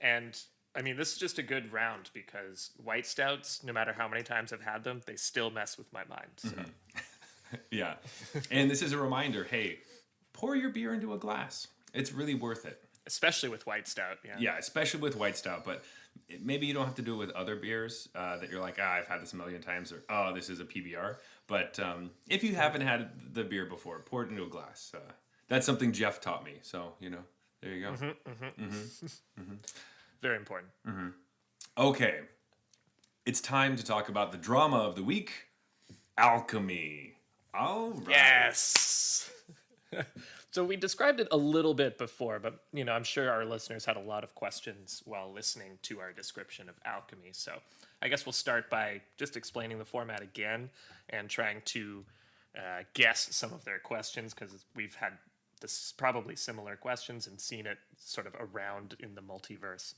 And I mean, this is just a good round because white stouts, no matter how many times I've had them, they still mess with my mind. So. Yeah, and this is a reminder. Hey, pour your beer into a glass. It's really worth it. Especially with white stout. Yeah, especially with white stout, but. Maybe you don't have to do it with other beers that you're like, I've had this a million times, or this is a PBR. But if you haven't had the beer before, pour it into a glass. That's something Jeff taught me. So, there you go. Very important. Okay. It's time to talk about the drama of the week, Alchemy. All right. Yes. So we described it a little bit before, but I'm sure our listeners had a lot of questions while listening to our description of Alchemy. So I guess we'll start by just explaining the format again and trying to guess some of their questions, because we've had this probably similar questions and seen it sort of around in the multiverse.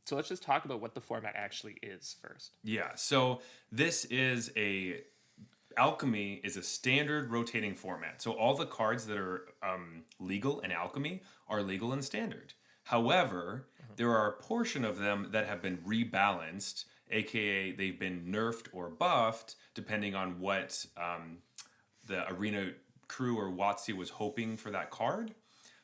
So let's just talk about what the format actually is first. Yeah. So this is Alchemy is a standard rotating format. So all the cards that are legal in Alchemy are legal in Standard. However, there are a portion of them that have been rebalanced, aka they've been nerfed or buffed, depending on what the Arena crew or WotC was hoping for that card.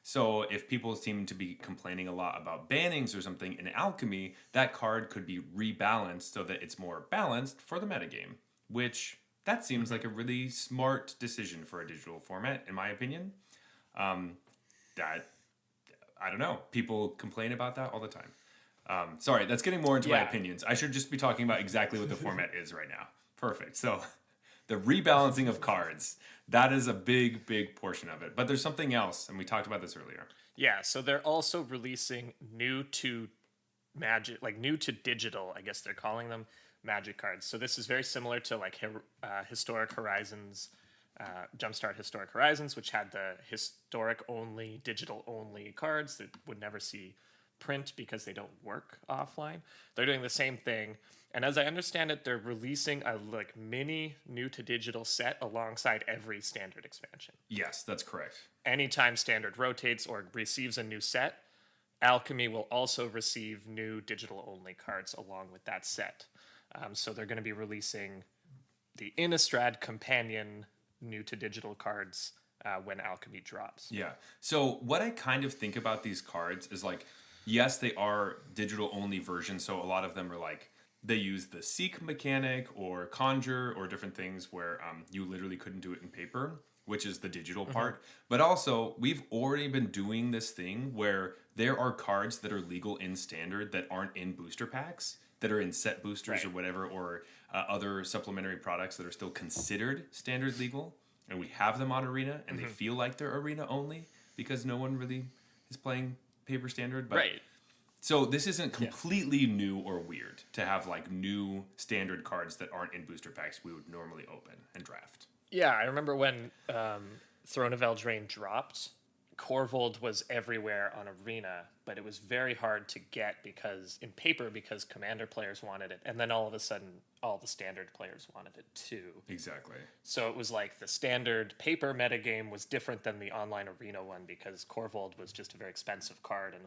So if people seem to be complaining a lot about bannings or something in Alchemy, that card could be rebalanced so that it's more balanced for the metagame, which... that seems like a really smart decision for a digital format, in my opinion. I don't know. People complain about that all the time. Sorry, that's getting more into my opinions. I should just be talking about exactly what the format is right now. Perfect. So the rebalancing of cards, that is a big, big portion of it. But there's something else, and we talked about this earlier. Yeah, so they're also releasing new to Magic, like new to digital, I guess they're calling them, Magic cards. So this is very similar to like Historic Horizons, Jumpstart Historic Horizons, which had the historic only, digital only cards that would never see print because they don't work offline. They're doing the same thing. And as I understand it, they're releasing a like mini new to digital set alongside every Standard expansion. Yes, that's correct. Anytime Standard rotates or receives a new set, Alchemy will also receive new digital only cards along with that set. So they're going to be releasing the Innistrad companion new to digital cards when Alchemy drops. Yeah. So what I kind of think about these cards is like, yes, they are digital only versions. So a lot of them are like, they use the Seek mechanic or Conjure or different things where you literally couldn't do it in paper, which is the digital part. But also, we've already been doing this thing where there are cards that are legal in Standard that aren't in booster packs, that are in set boosters or whatever, or other supplementary products that are still considered Standard legal. And we have them on Arena, and they feel like they're Arena only because no one really is playing paper Standard. But so this isn't completely new or weird to have like new Standard cards that aren't in booster packs we would normally open and draft. Yeah, I remember when Throne of Eldraine dropped, Corvold was everywhere on Arena, but it was very hard to get because Commander players wanted it, and then all of a sudden, all the Standard players wanted it too. Exactly. So it was like the Standard paper metagame was different than the online Arena one because Corvold was just a very expensive card, and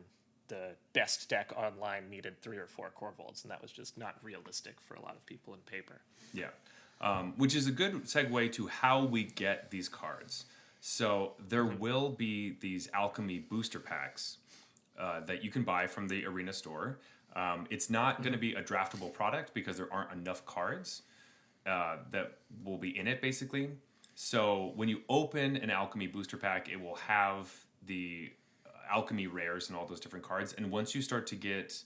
the best deck online needed 3 or 4 Corvolds, and that was just not realistic for a lot of people in paper. Yeah. Which is a good segue to how we get these cards. So there will be these Alchemy booster packs that you can buy from the Arena store. It's not going to be a draftable product because there aren't enough cards that will be in it, basically. So when you open an Alchemy booster pack, it will have the Alchemy rares and all those different cards. And once you start to get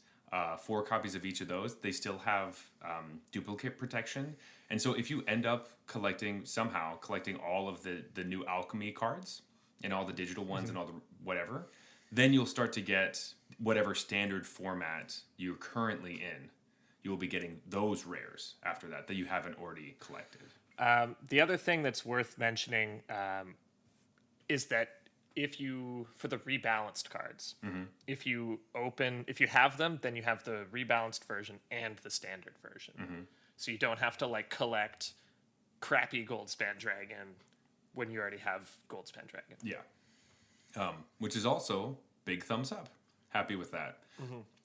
4 copies of each of those, they still have duplicate protection. And so if you end up collecting all of the new Alchemy cards and all the digital ones and all the whatever, then you'll start to get whatever Standard format you're currently in. You will be getting those rares after that you haven't already collected. The other thing that's worth mentioning is that for the rebalanced cards, if you have them, then you have the rebalanced version and the Standard version. So you don't have to like collect crappy Goldspan Dragon when you already have Goldspan Dragon. Yeah. Which is also big thumbs up. Happy with that.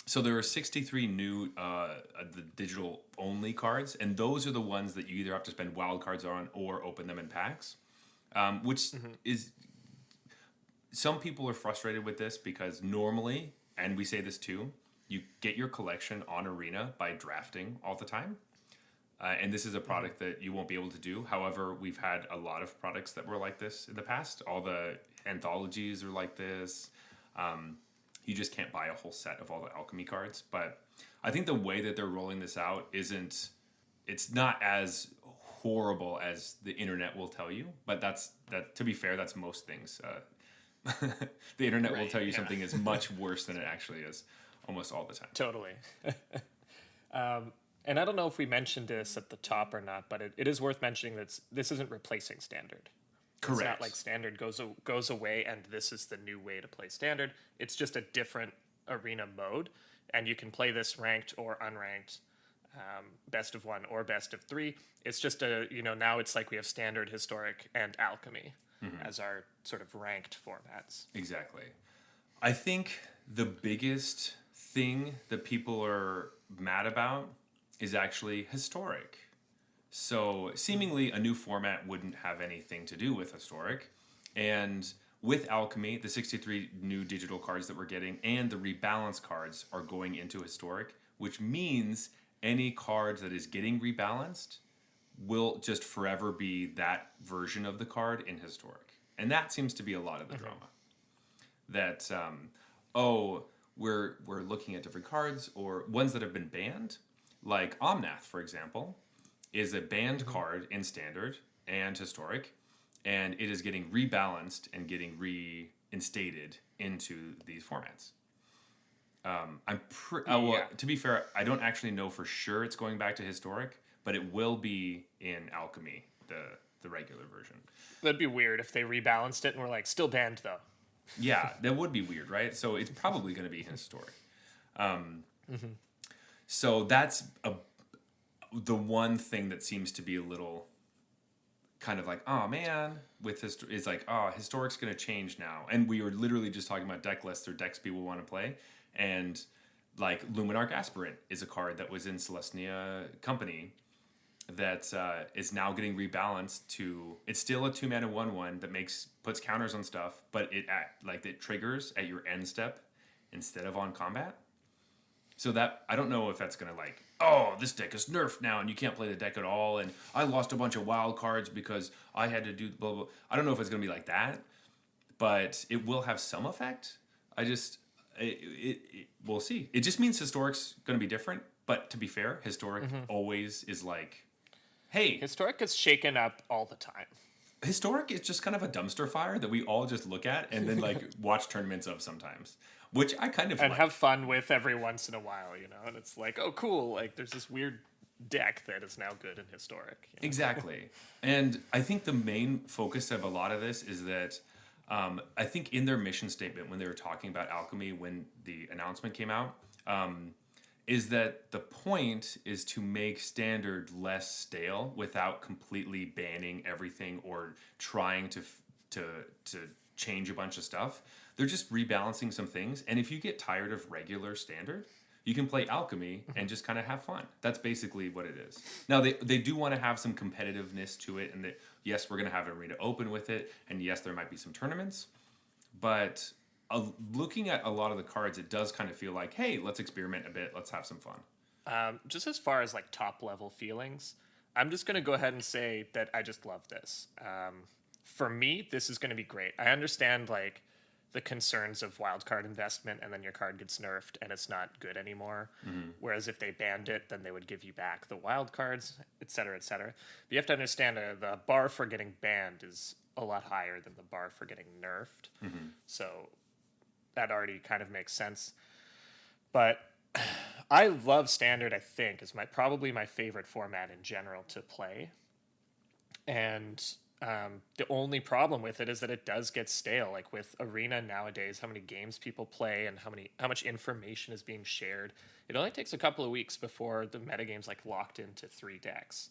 So there are 63 new the digital only cards, and those are the ones that you either have to spend wild cards on or open them in packs, which is... Some people are frustrated with this because normally, and we say this too, you get your collection on Arena by drafting all the time. And this is a product that you won't be able to do. However, we've had a lot of products that were like this in the past. All the anthologies are like this. You just can't buy a whole set of all the Alchemy cards. But I think the way that they're rolling this out it's not as horrible as the internet will tell you, but to be fair, that's most things. The internet will tell you something is much worse than it actually is almost all the time. Totally. And I don't know if we mentioned this at the top or not, but it is worth mentioning that this isn't replacing standard. Correct. It's not like standard goes away and this is the new way to play standard. It's just a different arena mode, and you can play this ranked or unranked, best of 1 or best of 3. It's just now it's like we have standard, historic, and alchemy as our sort of ranked formats. Exactly. I think the biggest thing that people are mad about is actually historic. So seemingly a new format wouldn't have anything to do with historic. And with Alchemy, the 63 new digital cards that we're getting and the rebalance cards are going into historic, which means any card that is getting rebalanced will just forever be that version of the card in historic. And that seems to be a lot of the drama. That, we're looking at different cards or ones that have been banned, like Omnath, for example, is a banned card in standard and historic, and it is getting rebalanced and getting reinstated into these formats. To be fair, I don't actually know for sure it's going back to historic, but it will be in Alchemy, the regular version. That'd be weird if they rebalanced it and were like, still banned though. Yeah, that would be weird, right? So it's probably going to be historic. So that's the one thing that seems to be a little kind of like, oh man, with is like, oh, historic's going to change now. And we were literally just talking about deck lists or decks people want to play. And like Luminarch Aspirant is a card that was in Celestia Company that is now getting rebalanced to, it's still a 2-mana 1/1 that puts counters on stuff, but it triggers at your end step instead of on combat. So that, I don't know if that's going to like, oh, this deck is nerfed now and you can't play the deck at all, and I lost a bunch of wild cards because I had to do blah, blah. I don't know if it's going to be like that, but it will have some effect. We'll see. It just means historic's going to be different, but to be fair, historic always is like, hey. Historic is shaken up all the time. Historic is just kind of a dumpster fire that we all just look at and then like watch tournaments of sometimes. Which I kind of and like. Have fun with every once in a while, and it's like, oh, cool, like there's this weird deck that is now good in historic. Exactly. And I think the main focus of a lot of this is that I think in their mission statement when they were talking about Alchemy when the announcement came out, is that the point is to make standard less stale without completely banning everything or trying to change a bunch of stuff. They're just rebalancing some things. And if you get tired of regular standard, you can play Alchemy and just kind of have fun. That's basically what it is. Now, they do want to have some competitiveness to it. And that, yes, we're going to have an arena open with it. And yes, there might be some tournaments. But looking at a lot of the cards, it does kind of feel like, hey, let's experiment a bit. Let's have some fun. Just as far as like top level feelings, I'm just going to go ahead and say that I just love this. For me, this is going to be great. I understand like the concerns of wildcard investment and then your card gets nerfed and it's not good anymore. Whereas if they banned it, then they would give you back the wild cards, et cetera, et cetera. But you have to understand the bar for getting banned is a lot higher than the bar for getting nerfed. So that already kind of makes sense. But I love standard, I think, is probably my favorite format in general to play. And the only problem with it is that it does get stale. Like with Arena nowadays, how many games people play and how much information is being shared. It only takes a couple of weeks before the metagame's like locked into 3 decks.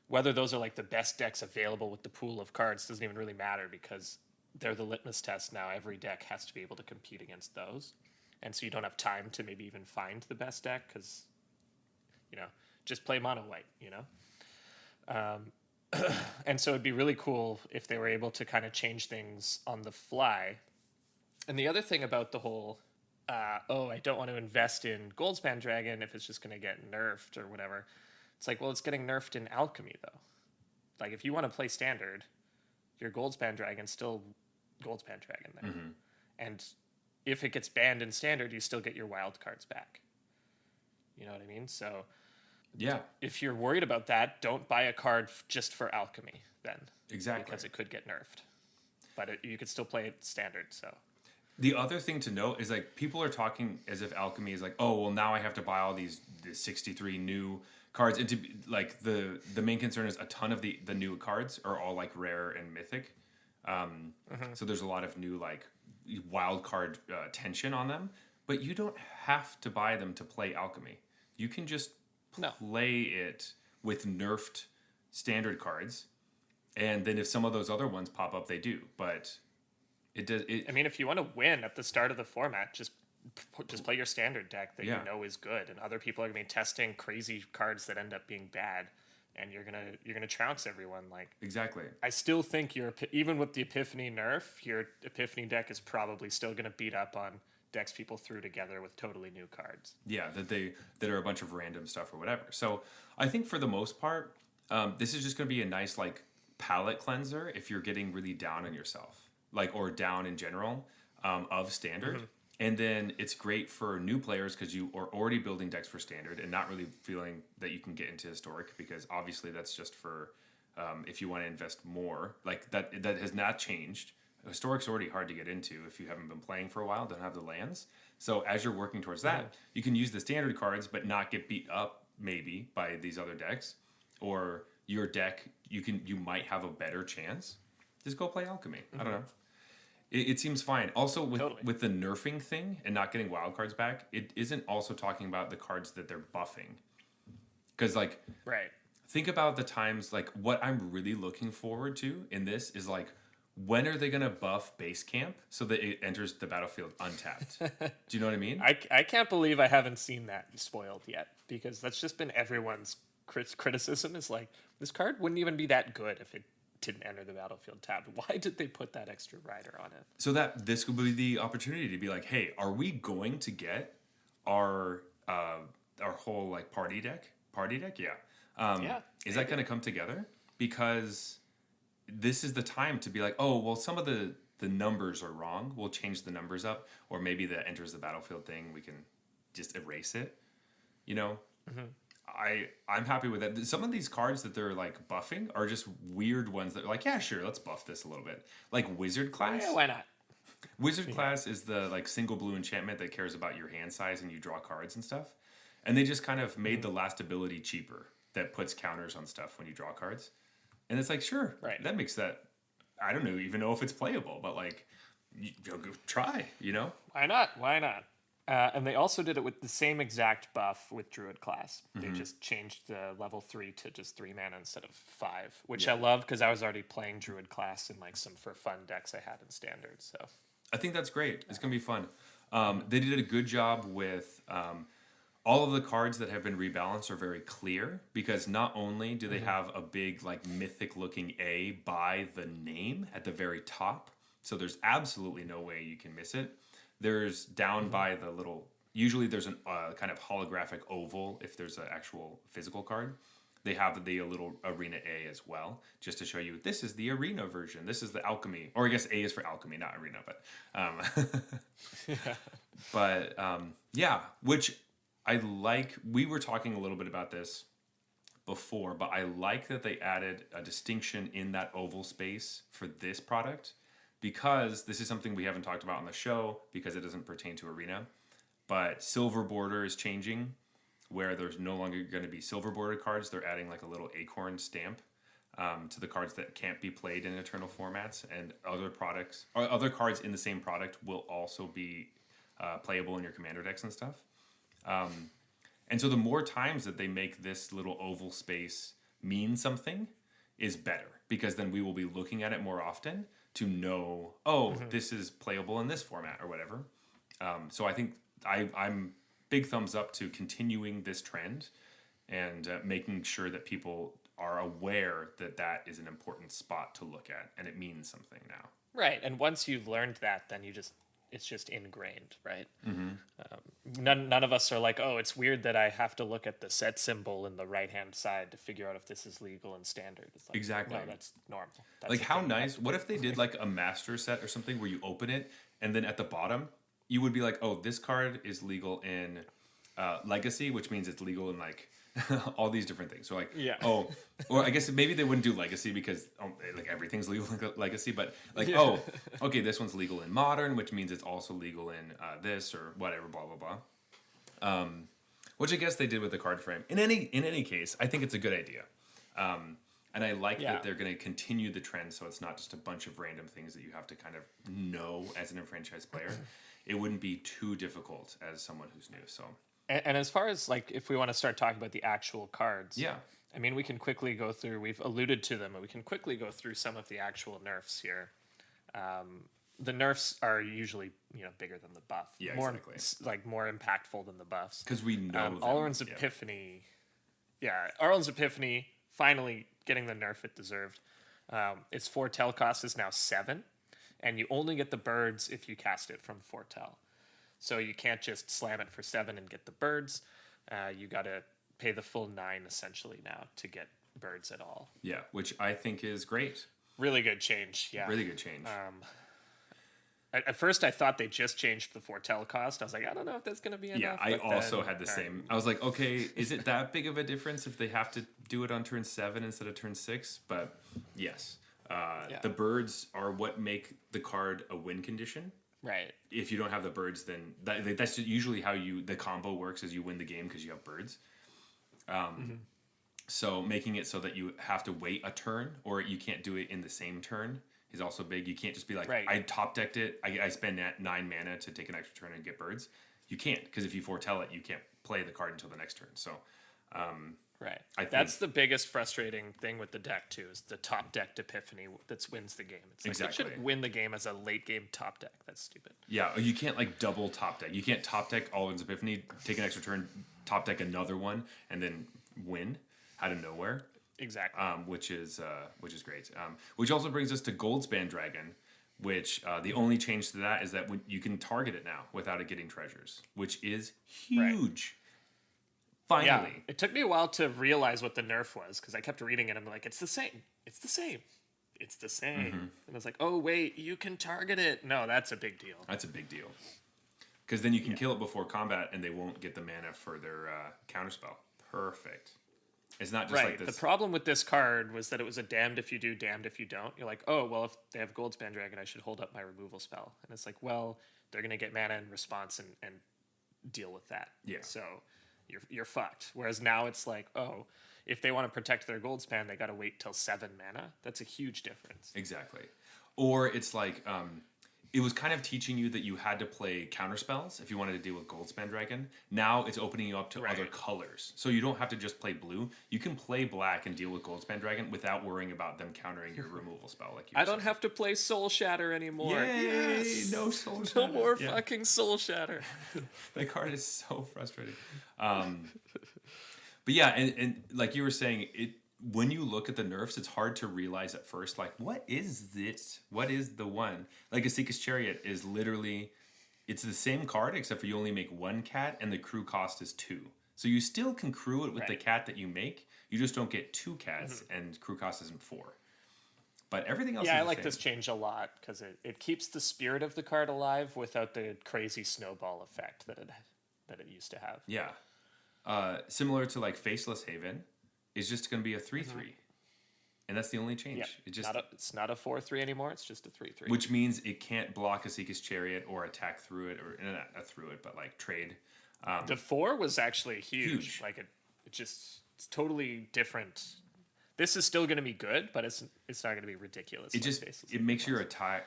Whether those are like the best decks available with the pool of cards doesn't even really matter because they're the litmus test now. Every deck has to be able to compete against those. And so you don't have time to maybe even find the best deck because, just play mono white, And so it'd be really cool if they were able to kind of change things on the fly. And the other thing about the whole, I don't want to invest in Goldspan Dragon if it's just going to get nerfed or whatever. It's like, well, it's getting nerfed in Alchemy, though. Like, if you want to play Standard, your Goldspan Dragon's still Goldspan Dragon there. And if it gets banned in Standard, you still get your wild cards back. You know what I mean? So Yeah, If you're worried about that, don't buy a card just for Alchemy then. exactly. Because it could get nerfed. But you could still play it standard, so. The other thing to note is like people are talking as if Alchemy is like, oh well, now I have to buy all these 63 new cards. And to be, like the main concern is a ton of the new cards are all like rare and mythic. So there's a lot of new like wild card tension on them, but you don't have to buy them to play Alchemy. You can just play it with nerfed standard cards, and then if some of those other ones pop up, they do. But it does. I mean, if you want to win at the start of the format, just play your standard deck that you know is good, and other people are going to be testing crazy cards that end up being bad, and you're gonna trounce everyone. Like exactly. I still think even with the Epiphany nerf, your Epiphany deck is probably still going to beat up on decks people threw together with totally new cards. Yeah, that are a bunch of random stuff or whatever. So I think for the most part, this is just going to be a nice like palate cleanser if you're getting really down on yourself, like or down in general of standard. And then it's great for new players because you are already building decks for standard and not really feeling that you can get into historic, because obviously that's just for if you want to invest more. Like that has not changed. Historic's already hard to get into if you haven't been playing for a while, don't have the lands. So as you're working towards that, you can use the standard cards but not get beat up maybe by these other decks, or your deck you might have a better chance. Just go play Alchemy. I don't know. It seems fine. Also, with the nerfing thing and not getting wild cards back, it isn't also talking about the cards that they're buffing. Because, like, think about the times, like, what I'm really looking forward to in this is, like, when are they going to buff base camp so that it enters the battlefield untapped? Do you know what I mean? I can't believe I haven't seen that spoiled yet, because that's just been everyone's criticism is like, this card wouldn't even be that good if it didn't enter the battlefield tabbed. Why did they put that extra rider on it? So that this could be the opportunity to be like, hey, are we going to get our whole like party deck? Yeah. Is that going to come together? Because this is the time to be like, oh, well, some of the numbers are wrong. We'll change the numbers up, or maybe the enters the battlefield thing, we can just erase it. You know, I'm happy with that. Some of these cards that they're like buffing are just weird ones that are like, yeah, sure, let's buff this a little bit. Like Wizard class. Yeah, why not? Wizard class is the like single blue enchantment that cares about your hand size and you draw cards and stuff. And they just kind of made the last ability cheaper that puts counters on stuff when you draw cards. And it's like, sure, that makes that, I don't even know if it's playable, but like, try, you know? Why not? And they also did it with the same exact buff with Druid class. They just changed the level 3 to just 3 mana instead of 5, which I love because I was already playing Druid class in like some for fun decks I had in Standard. So I think that's great. It's going to be fun. They did a good job with all of the cards that have been rebalanced are very clear, because not only do they have a big like mythic looking A by the name at the very top, so there's absolutely no way you can miss it. There's down by the little, usually there's a kind of holographic oval if there's an actual physical card. They have the little Arena A as well, just to show you this is the Arena version. This is the Alchemy, or I guess A is for Alchemy, not Arena, but yeah, which I like. We were talking a little bit about this before, but I like that they added a distinction in that oval space for this product, because this is something we haven't talked about on the show because it doesn't pertain to Arena. But silver border is changing, where there's no longer going to be silver bordered cards. They're adding like a little acorn stamp to the cards that can't be played in Eternal formats, and other products or other cards in the same product will also be playable in your commander decks and stuff. And so the more times that they make this little oval space mean something is better, because then we will be looking at it more often to know, this is playable in this format or whatever. So I think I'm big thumbs up to continuing this trend and making sure that people are aware that that is an important spot to look at and it means something now. Right. And once you've learned that, then it's just ingrained, right? None of us are like, oh, it's weird that I have to look at the set symbol in the right-hand side to figure out if this is legal and standard. It's like, exactly. No, that's normal. That's like, how nice. What if they did like a master set or something where you open it and then at the bottom you would be like, oh, this card is legal in Legacy, which means it's legal in like all these different things. So like, Yeah. oh, or I guess maybe they wouldn't do legacy because like everything's legal in legacy, but like, Yeah. oh, okay, this one's legal in modern, which means it's also legal in this or whatever, blah blah blah. Which I guess they did with the card frame. In any case, I think it's a good idea. And I like Yeah. that they're going to continue the trend, so it's not just a bunch of random things that you have to kind of know as an enfranchised player. It wouldn't be too difficult as someone who's new. So And as far as like, if we want to start talking about the actual cards, yeah, I mean, we can quickly go through. We've alluded to them, but we can quickly go through some of the actual nerfs here. The nerfs are usually bigger than the buff. Yeah, more, exactly. Like more impactful than the buffs. because we know them. Alrund's Yeah. Epiphany. Yeah, Alrund's Epiphany finally getting the nerf it deserved. Its foretell cost is now 7, and you only get the birds if you cast it from foretell. So you can't just slam it for 7 and get the birds. You got to pay the full 9 essentially now to get birds at all. Yeah, which I think is great. Really good change. Yeah. Really good change. At first, I thought they just changed the foretell cost. I was like, I don't know if that's going to be enough. Yeah, I but also then- had the same. I was like, okay, is it that big of a difference if they have to do it on turn 7 instead of turn 6? But yes, the birds are what make the card a win condition. Right. If you don't have the birds, then that's usually how the combo works. Is you win the game because you have birds. So making it so that you have to wait a turn, or you can't do it in the same turn, is also big. You can't just be like, Right. I top decked it. I spend 9 mana to take an extra turn and get birds. You can't, because if you foretell it, you can't play the card until the next turn. So, Right. I That's think- the biggest frustrating thing with the deck too, is the top decked Epiphany that wins the game. It's like it Exactly. should win the game as a late game top deck. That's stupid. yeah, you can't like double top deck. You can't top deck Alden's Epiphany, take an extra turn, top deck another one, and then win out of nowhere. Exactly. Which is great. Which also brings us to Goldspan Dragon, which the only change to that is that you can target it now without it getting treasures, which is huge. Finally, Yeah. It took me a while to realize what the nerf was because I kept reading it and I'm like, it's the same. It's the same. It's the same. Mm-hmm. And I was like, oh wait, you can target it. No, that's a big deal. that's a big deal. Because then you can kill it before combat, and they won't get the mana for their counterspell. Perfect. It's not just Right. like this. The problem with this card was that it was a damned if you do, damned if you don't. You're like, oh, well, if they have Goldspan Dragon, I should hold up my removal spell. And it's like, well, they're going to get mana in response and deal with that. Yeah. So you're fucked. Whereas now it's like, oh, if they want to protect their Goldspan, they got to wait till 7 mana. That's a huge difference. Exactly. Or it's like, it was kind of teaching you that you had to play counterspells if you wanted to deal with Goldspan Dragon. Now it's opening you up to other colors. So you don't have to just play blue. You can play black and deal with Goldspan Dragon without worrying about them countering your removal spell. Like you I don't have to play Soul Shatter anymore. Yay! Yes! No Soul No Shatter. more Yeah. fucking Soul Shatter. That card is so frustrating. But yeah, and like you were saying, when you look at the nerfs, it's hard to realize at first, like, what is this? What is the one? Like, Asika's Chariot is literally, it's the same card, except for you only make 1 cat, and the crew cost is 2. So you still can crew it with the cat that you make, you just don't get 2 cats, and crew cost isn't 4. But everything else is Yeah, I the like same. this change a lot because it keeps the spirit of the card alive without the crazy snowball effect that it used to have. Yeah. Similar to, like, Faceless Haven, is just going to be a 3/3. And that's the only change. Yeah, It just it's not a 4/3 anymore. It's just a 3/3. which means it can't block Asika's Chariot or attack through it, or not through it, but like trade. The 4 was actually huge. Huge. Like it's totally different. This is still going to be good, but it's not going to be ridiculous. It like just Faceless it makes was. your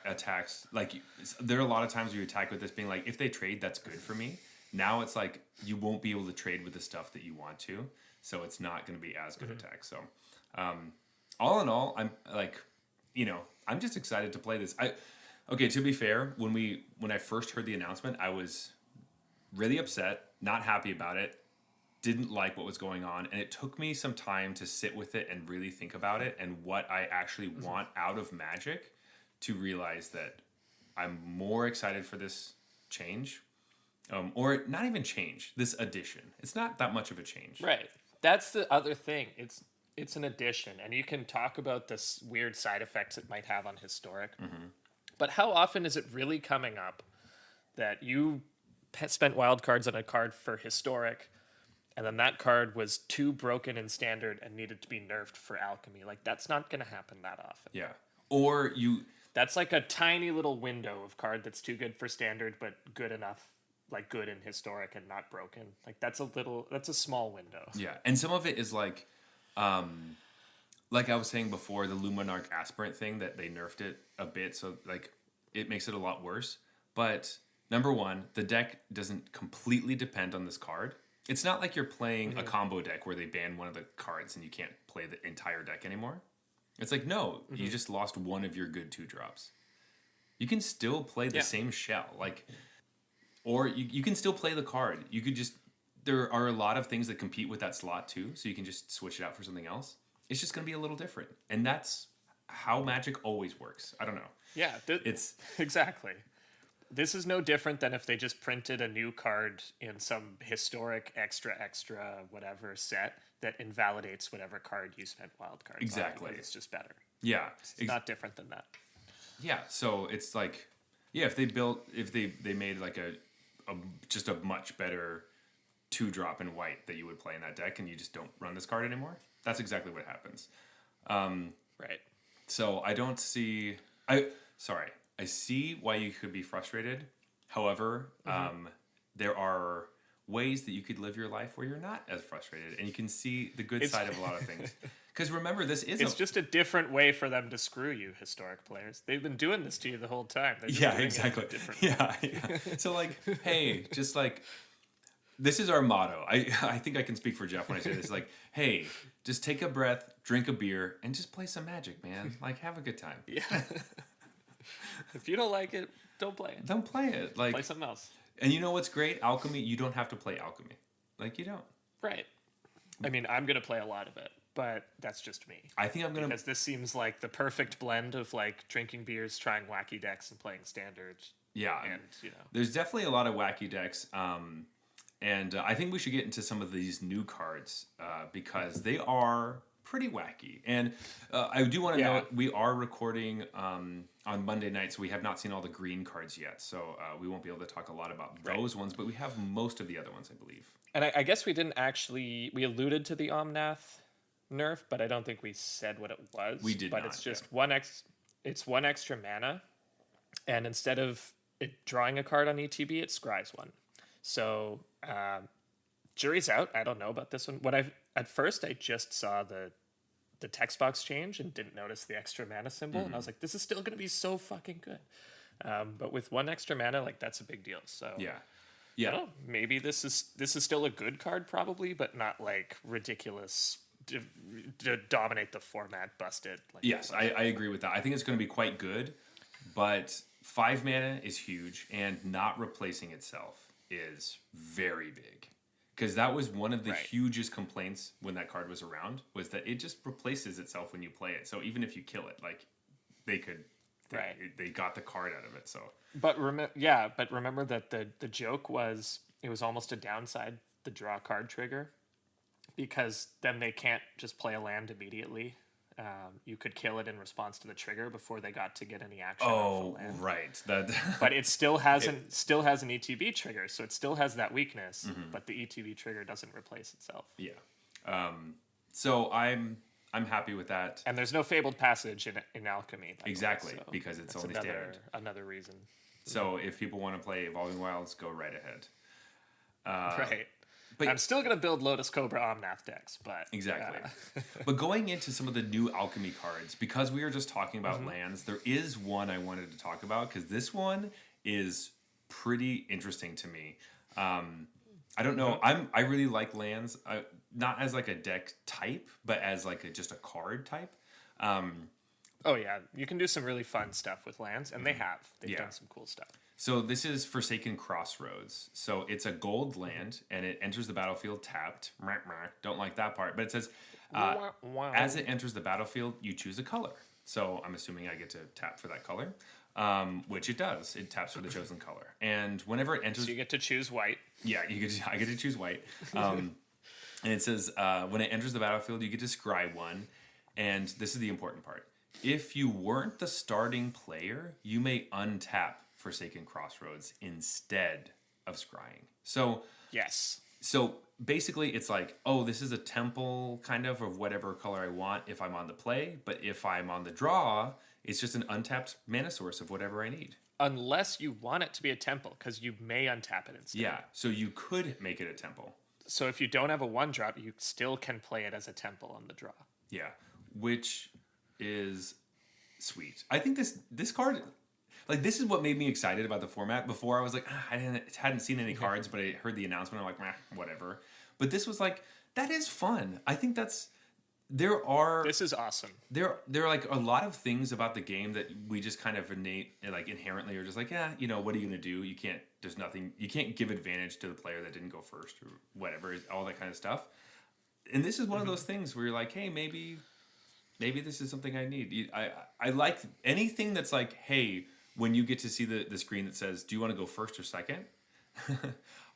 attacks like there are a lot of times where you attack with this being like, if they trade, that's good for me. Now it's like you won't be able to trade with the stuff that you want to, so it's not going to be as good attack. So all in all, I'm like, I'm just excited to play this. Okay, to be fair, when I first heard the announcement, I was really upset, not happy about it, didn't like what was going on, and it took me some time to sit with it and really think about it and what I actually want out of Magic to realize that I'm more excited for this change. Or not even change, this addition. It's not that much of a change. Right. That's the other thing. It's an addition, and you can talk about this weird side effects it might have on Historic. But how often is it really coming up that you spent wild cards on a card for Historic, and then that card was too broken in standard and needed to be nerfed for alchemy. Like, that's not going to happen that often. Yeah. Or you... That's like a tiny little window of card that's too good for standard, but good enough, like good in historic and not broken. Like, that's a small window. Yeah. And some of it is like I was saying before, the Luminarch Aspirant thing, that they nerfed it a bit. So, like, it makes it a lot worse. But number one, the deck doesn't completely depend on this card. It's not like you're playing a combo deck where they ban one of the cards and you can't play the entire deck anymore. It's like, no, you just lost one of your good 2-drops. You can still play the same shell. Like, or you can still play the card. You could just... There are a lot of things that compete with that slot too, so you can just switch it out for something else. It's just going to be a little different. And that's how Magic always works. I don't know. Yeah, it's exactly. This is no different than if they just printed a new card in some historic extra whatever set that invalidates whatever card you spent wild cards exactly. on. It's just better. Yeah. It's not different than that. Yeah, so it's like, yeah, if they made like just a much better 2-drop in white that you would play in that deck and you just don't run this card anymore, that's exactly what happens. Right. So I don't see... I see why you could be frustrated. However, there are ways that you could live your life where you're not as frustrated, and you can see the good side of a lot of things. Because remember, it's just a different way for them to screw you, historic players. They've been doing this to you the whole time. Yeah, exactly. Yeah. So, like, hey, just like... This is our motto. I think I can speak for Jeff when I say this. Like, hey, just take a breath, drink a beer, and just play some Magic, man. Like, have a good time. Yeah. If you don't like it, don't play it. Don't play it. Like, play something else. And you know what's great? Alchemy, you don't have to play Alchemy. Like, you don't. Right. I mean, I'm going to play a lot of it, but that's just me. I think I'm going to... Because this seems like the perfect blend of, like, drinking beers, trying wacky decks, and playing standard. Yeah. And, you know. There's definitely a lot of wacky decks. And I think we should get into some of these new cards because they are pretty wacky. And I do want to note, we are recording on Monday night, so we have not seen all the green cards yet. So we won't be able to talk a lot about those ones, but we have most of the other ones, I believe. And I guess we didn't actually... We alluded to the Omnath nerf, but I don't think we said what it was. We did not. But it's just it's one extra mana, and instead of it drawing a card on ETB, it scries one. So... jury's out. I don't know about this one. At first I just saw the text box change and didn't notice the extra mana symbol, and I was like, this is still going to be so fucking good. But with one extra mana, like, that's a big deal. So yeah, I don't know, maybe this is still a good card, probably, but not like ridiculous to dominate the format, busted. Like, yes, I agree with that. I think it's going to be quite good, but 5 mana is huge, and not replacing itself is very big, because that was one of the hugest complaints when that card was around, was that it just replaces itself when you play it. So even if you kill it, like, they got the card out of it. So but remember that the joke was, it was almost a downside, the draw card trigger, because then they can't just play a land immediately. You could kill it in response to the trigger before they got to get any action. Oh, right. But it still has an ETB trigger, so it still has that weakness. But the ETB trigger doesn't replace itself. Yeah. So I'm happy with that. And there's no Fabled Passage in Alchemy. Exactly, so because it's only standard. Another reason. So if people want to play Evolving Wilds, go right ahead. Right. But I'm still going to build Lotus Cobra Omnath decks, but... Exactly. But going into some of the new Alchemy cards, because we were just talking about lands, there is one I wanted to talk about, because this one is pretty interesting to me. I don't know. I really like lands, not as like a deck type, but as like just a card type. Oh, yeah. You can do some really fun stuff with lands, and they have. They've done some cool stuff. So this is Forsaken Crossroads. So it's a gold land, and it enters the battlefield tapped. Don't like that part. But it says, as it enters the battlefield, you choose a color. So I'm assuming I get to tap for that color, which it does. It taps for the chosen color. And whenever it enters... So you get to choose white. Yeah, I get to choose white. And it says, when it enters the battlefield, you get to scry one. And this is the important part. If you weren't the starting player, you may untap Forsaken Crossroads instead of scrying. So yes. So basically, it's like, oh, this is a temple kind of whatever color I want if I'm on the play. But if I'm on the draw, it's just an untapped mana source of whatever I need. Unless you want it to be a temple, because you may untap it instead. Yeah, so you could make it a temple. So if you don't have a 1-drop, you still can play it as a temple on the draw. Yeah, which is sweet. I think this card, like, this is what made me excited about the format. Before I was like, I hadn't seen any cards, but I heard the announcement. I'm like, whatever. But this was like, that is fun. I think this is awesome. There are like a lot of things about the game that we just kind of inherently are just like, yeah, what are you gonna do? You can't give advantage to the player that didn't go first or whatever, all that kind of stuff. And this is one of those things where you're like, hey, maybe this is something I need. I like anything that's like, hey, when you get to see the screen that says, do you want to go first or second?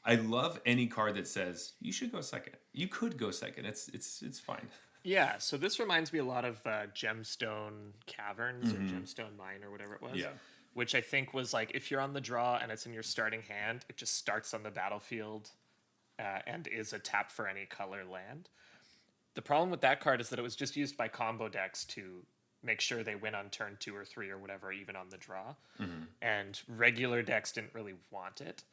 I love any card that says you should go second. You could go second. It's fine. Yeah, so this reminds me a lot of Gemstone Caverns or Gemstone Mine or whatever it was. Yeah. Which I think was like, if you're on the draw and it's in your starting hand, it just starts on the battlefield and is a tap for any color land. The problem with that card is that it was just used by combo decks to make sure they win on turn 2 or 3 or whatever, even on the draw. And regular decks didn't really want it.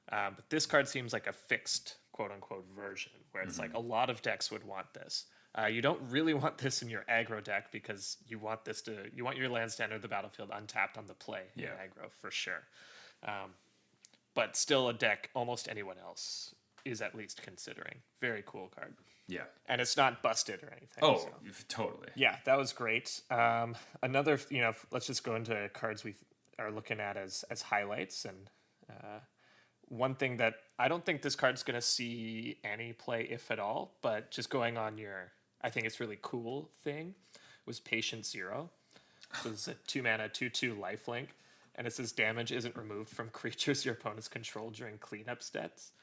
But this card seems like a fixed, quote-unquote, version, where it's like a lot of decks would want this. You don't really want this in your aggro deck because you want your land stand or the battlefield untapped on the play in aggro for sure. But still a deck almost anyone else is at least considering. Very cool card. Yeah. And it's not busted or anything. Oh, totally. Yeah, that was great. Another, let's just go into cards we are looking at as highlights. And one thing that I don't think this card's going to see any play, if at all, but just going on I think it's really cool thing was Patient Zero. So it's a 2-mana, 2/2 lifelink. And it says damage isn't removed from creatures your opponents control during cleanup steps.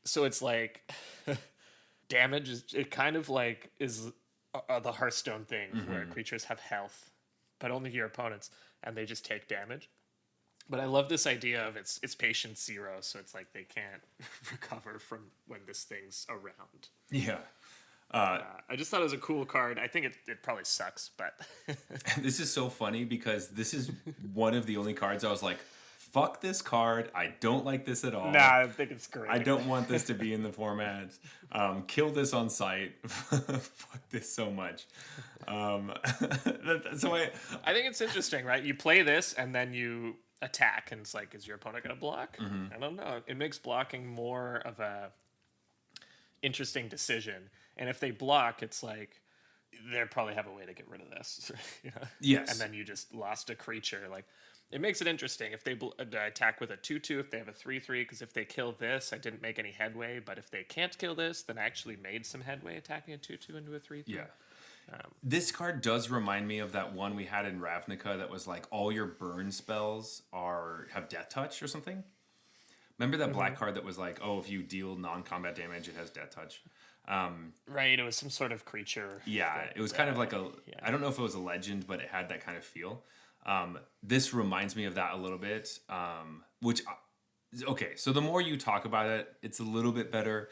So it's like damage it kind of like is the Hearthstone thing where creatures have health, but only your opponents, and they just take damage. But I love this idea of it's patient 0, so it's like they can't recover from when this thing's around. Yeah. I just thought it was a cool card. I think it probably sucks, but this is so funny because this is one of the only cards I was like, fuck this card. I don't like this at all. Nah, I think it's great. I don't want this to be in the format. Kill this on site. Fuck this so much. So I think it's interesting, right? You play this and then you attack, and it's like, is your opponent going to block? I don't know. It makes blocking more of a interesting decision. And if they block, it's like they probably have a way to get rid of this. Yes. And then you just lost a creature. Like, it makes it interesting if they attack with a 2/2, if they have a 3/3, because if they kill this, I didn't make any headway. But if they can't kill this, then I actually made some headway attacking a 2/2 into a 3/3. Yeah. This card does remind me of that one we had in Ravnica that was like all your burn spells have death touch or something. Remember that black card that was like, oh, if you deal non-combat damage, it has death touch. Right, it was some sort of creature. Yeah, it was kind of like I don't know if it was a legend, but it had that kind of feel. This reminds me of that a little bit, okay, so the more you talk about it, it's a little bit better.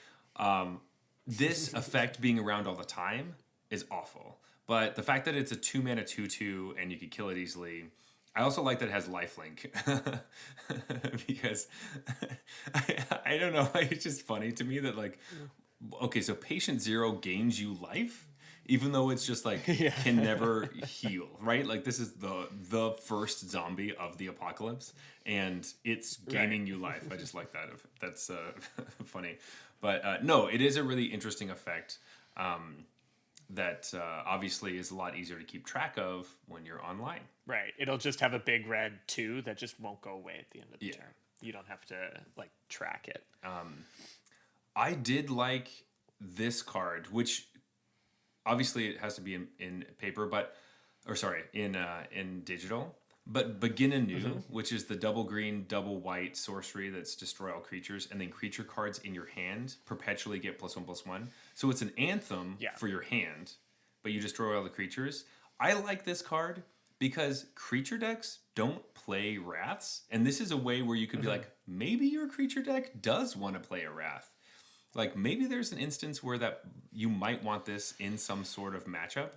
This effect being around all the time is awful, but the fact that it's a 2-mana 2/2 and you could kill it easily. I also like that it has lifelink because I don't know, it's just funny to me that like, okay, so Patient 0 gains you life, even though it's just like can never heal, right? Like this is the first zombie of the apocalypse, and it's gaining you life. I just like that. That's funny, but no, it is a really interesting effect that obviously is a lot easier to keep track of when you're online. Right, it'll just have a big red 2 that just won't go away at the end of the turn. You don't have to like track it. I did like this card, which obviously it has to be in paper, in digital. But Begin Anew, which is the double green, double white sorcery that's destroy all creatures, and then creature cards in your hand perpetually get +1/+1. So it's an anthem for your hand, but you destroy all the creatures. I like this card because creature decks don't play wraths, and this is a way where you could be like, maybe your creature deck does want to play a wrath. like maybe there's an instance where that you might want this in some sort of matchup.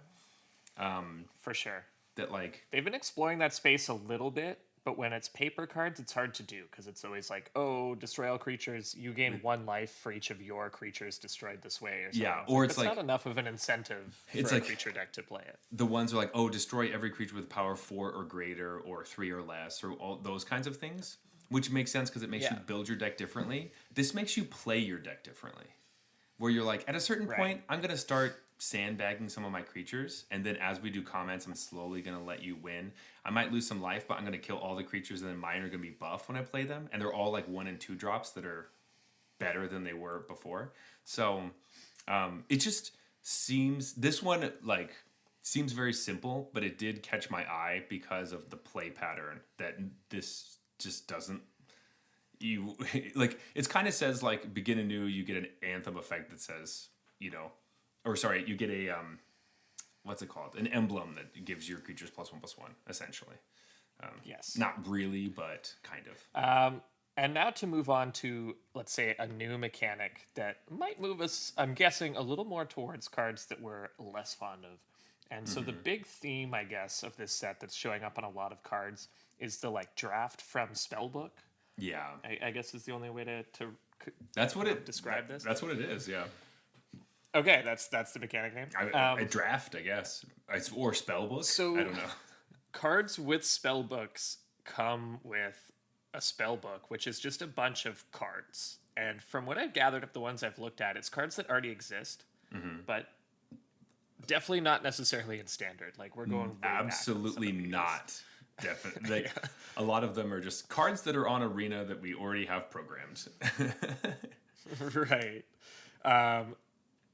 For sure. That like They've been exploring that space a little bit, but when it's paper cards, it's hard to do because it's always like, oh, destroy all creatures. You gain 1 life for each of your creatures destroyed this way, or something. Yeah, or it's that's like not enough of an incentive for it's a like creature deck to play it. the ones are like, oh, destroy every creature with power 4 or greater, or 3 or less, or all those kinds of things, which makes sense because it makes you build your deck differently. This makes you play your deck differently, where you're like, at a certain point, I'm gonna start sandbagging some of my creatures, and then as we do comments, I'm slowly gonna let you win. I might lose some life, but I'm gonna kill all the creatures, and then mine are gonna be buff when I play them, and they're all like 1 and 2 drops that are better than they were before. So it just seems, this one like seems very simple, but it did catch my eye because of the play pattern that this just doesn't. You like, it's kind of says like begin anew, you get an anthem effect that says, you know, or sorry, you get a what's it called, an emblem that gives your creatures +1/+1 essentially. Yes, not really, but kind of. And now to move on to, let's say, a new mechanic that might move us, I'm guessing, a little more towards cards that we're less fond of. And so the big theme, I guess, of this set that's showing up on a lot of cards is the like draft from spellbook. Yeah, I guess is the only way to that's what it describe this. That's what it is. Yeah. Okay, that's the mechanic name. A draft, I guess, or spellbook. So I don't know. Cards with spellbooks come with a spellbook, which is just a bunch of cards. And from what I've gathered of the ones I've looked at, it's cards that already exist, but definitely not necessarily in standard. Like we're going way absolutely not. Definitely, like, a lot of them are just cards that are on Arena that we already have programmed. Right.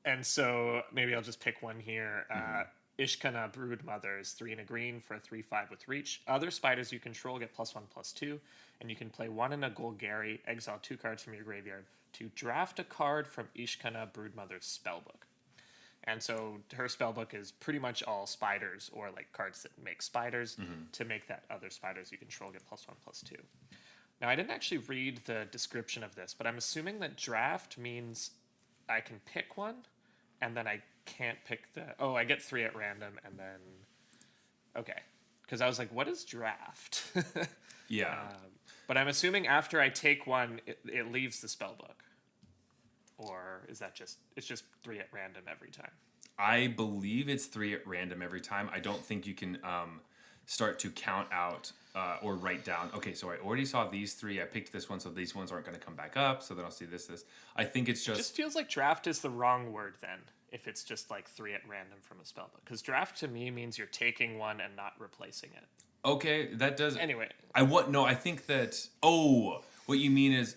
And so maybe I'll just pick one here. Ishkana Brood Mothers, 3 and a green for a 3/5 with reach. Other spiders you control get +1/+2, and you can play 1 in a Golgari, exile 2 cards from your graveyard to draft a card from Ishkana Brood Mother's spellbook. And so her spellbook is pretty much all spiders or like cards that make spiders to make that other spiders you control get +1/+2. Now I didn't actually read the description of this, but I'm assuming that draft means I can pick one, and then I can't pick I get 3 at random, and then okay, because I was like, what is draft? Yeah, but I'm assuming after I take one, it leaves the spellbook, or is that it's just 3 at random every time? I believe it's 3 at random every time. I don't think you can start to count out or write down, okay, so I already saw these 3, I picked this one, so these ones aren't going to come back up, so then I'll see this. I think it's just... It just feels like draft is the wrong word then, if it's just like 3 at random from a spellbook. Because draft to me means you're taking one and not replacing it. Okay, that does... Anyway. I think that... Oh, what you mean is,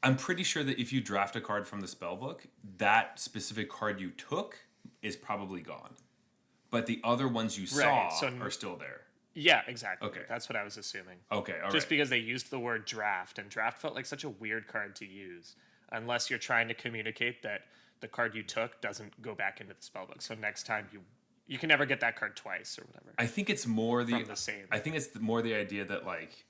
I'm pretty sure that if you draft a card from the spellbook, that specific card you took is probably gone. But the other ones you saw are still there. Yeah, exactly. Okay. That's what I was assuming. Okay, all right. Just because they used the word draft, and draft felt like such a weird card to use, unless you're trying to communicate that the card you took doesn't go back into the spellbook. So next time you can never get that card twice or whatever. I think it's more the same. I think it's more the idea that like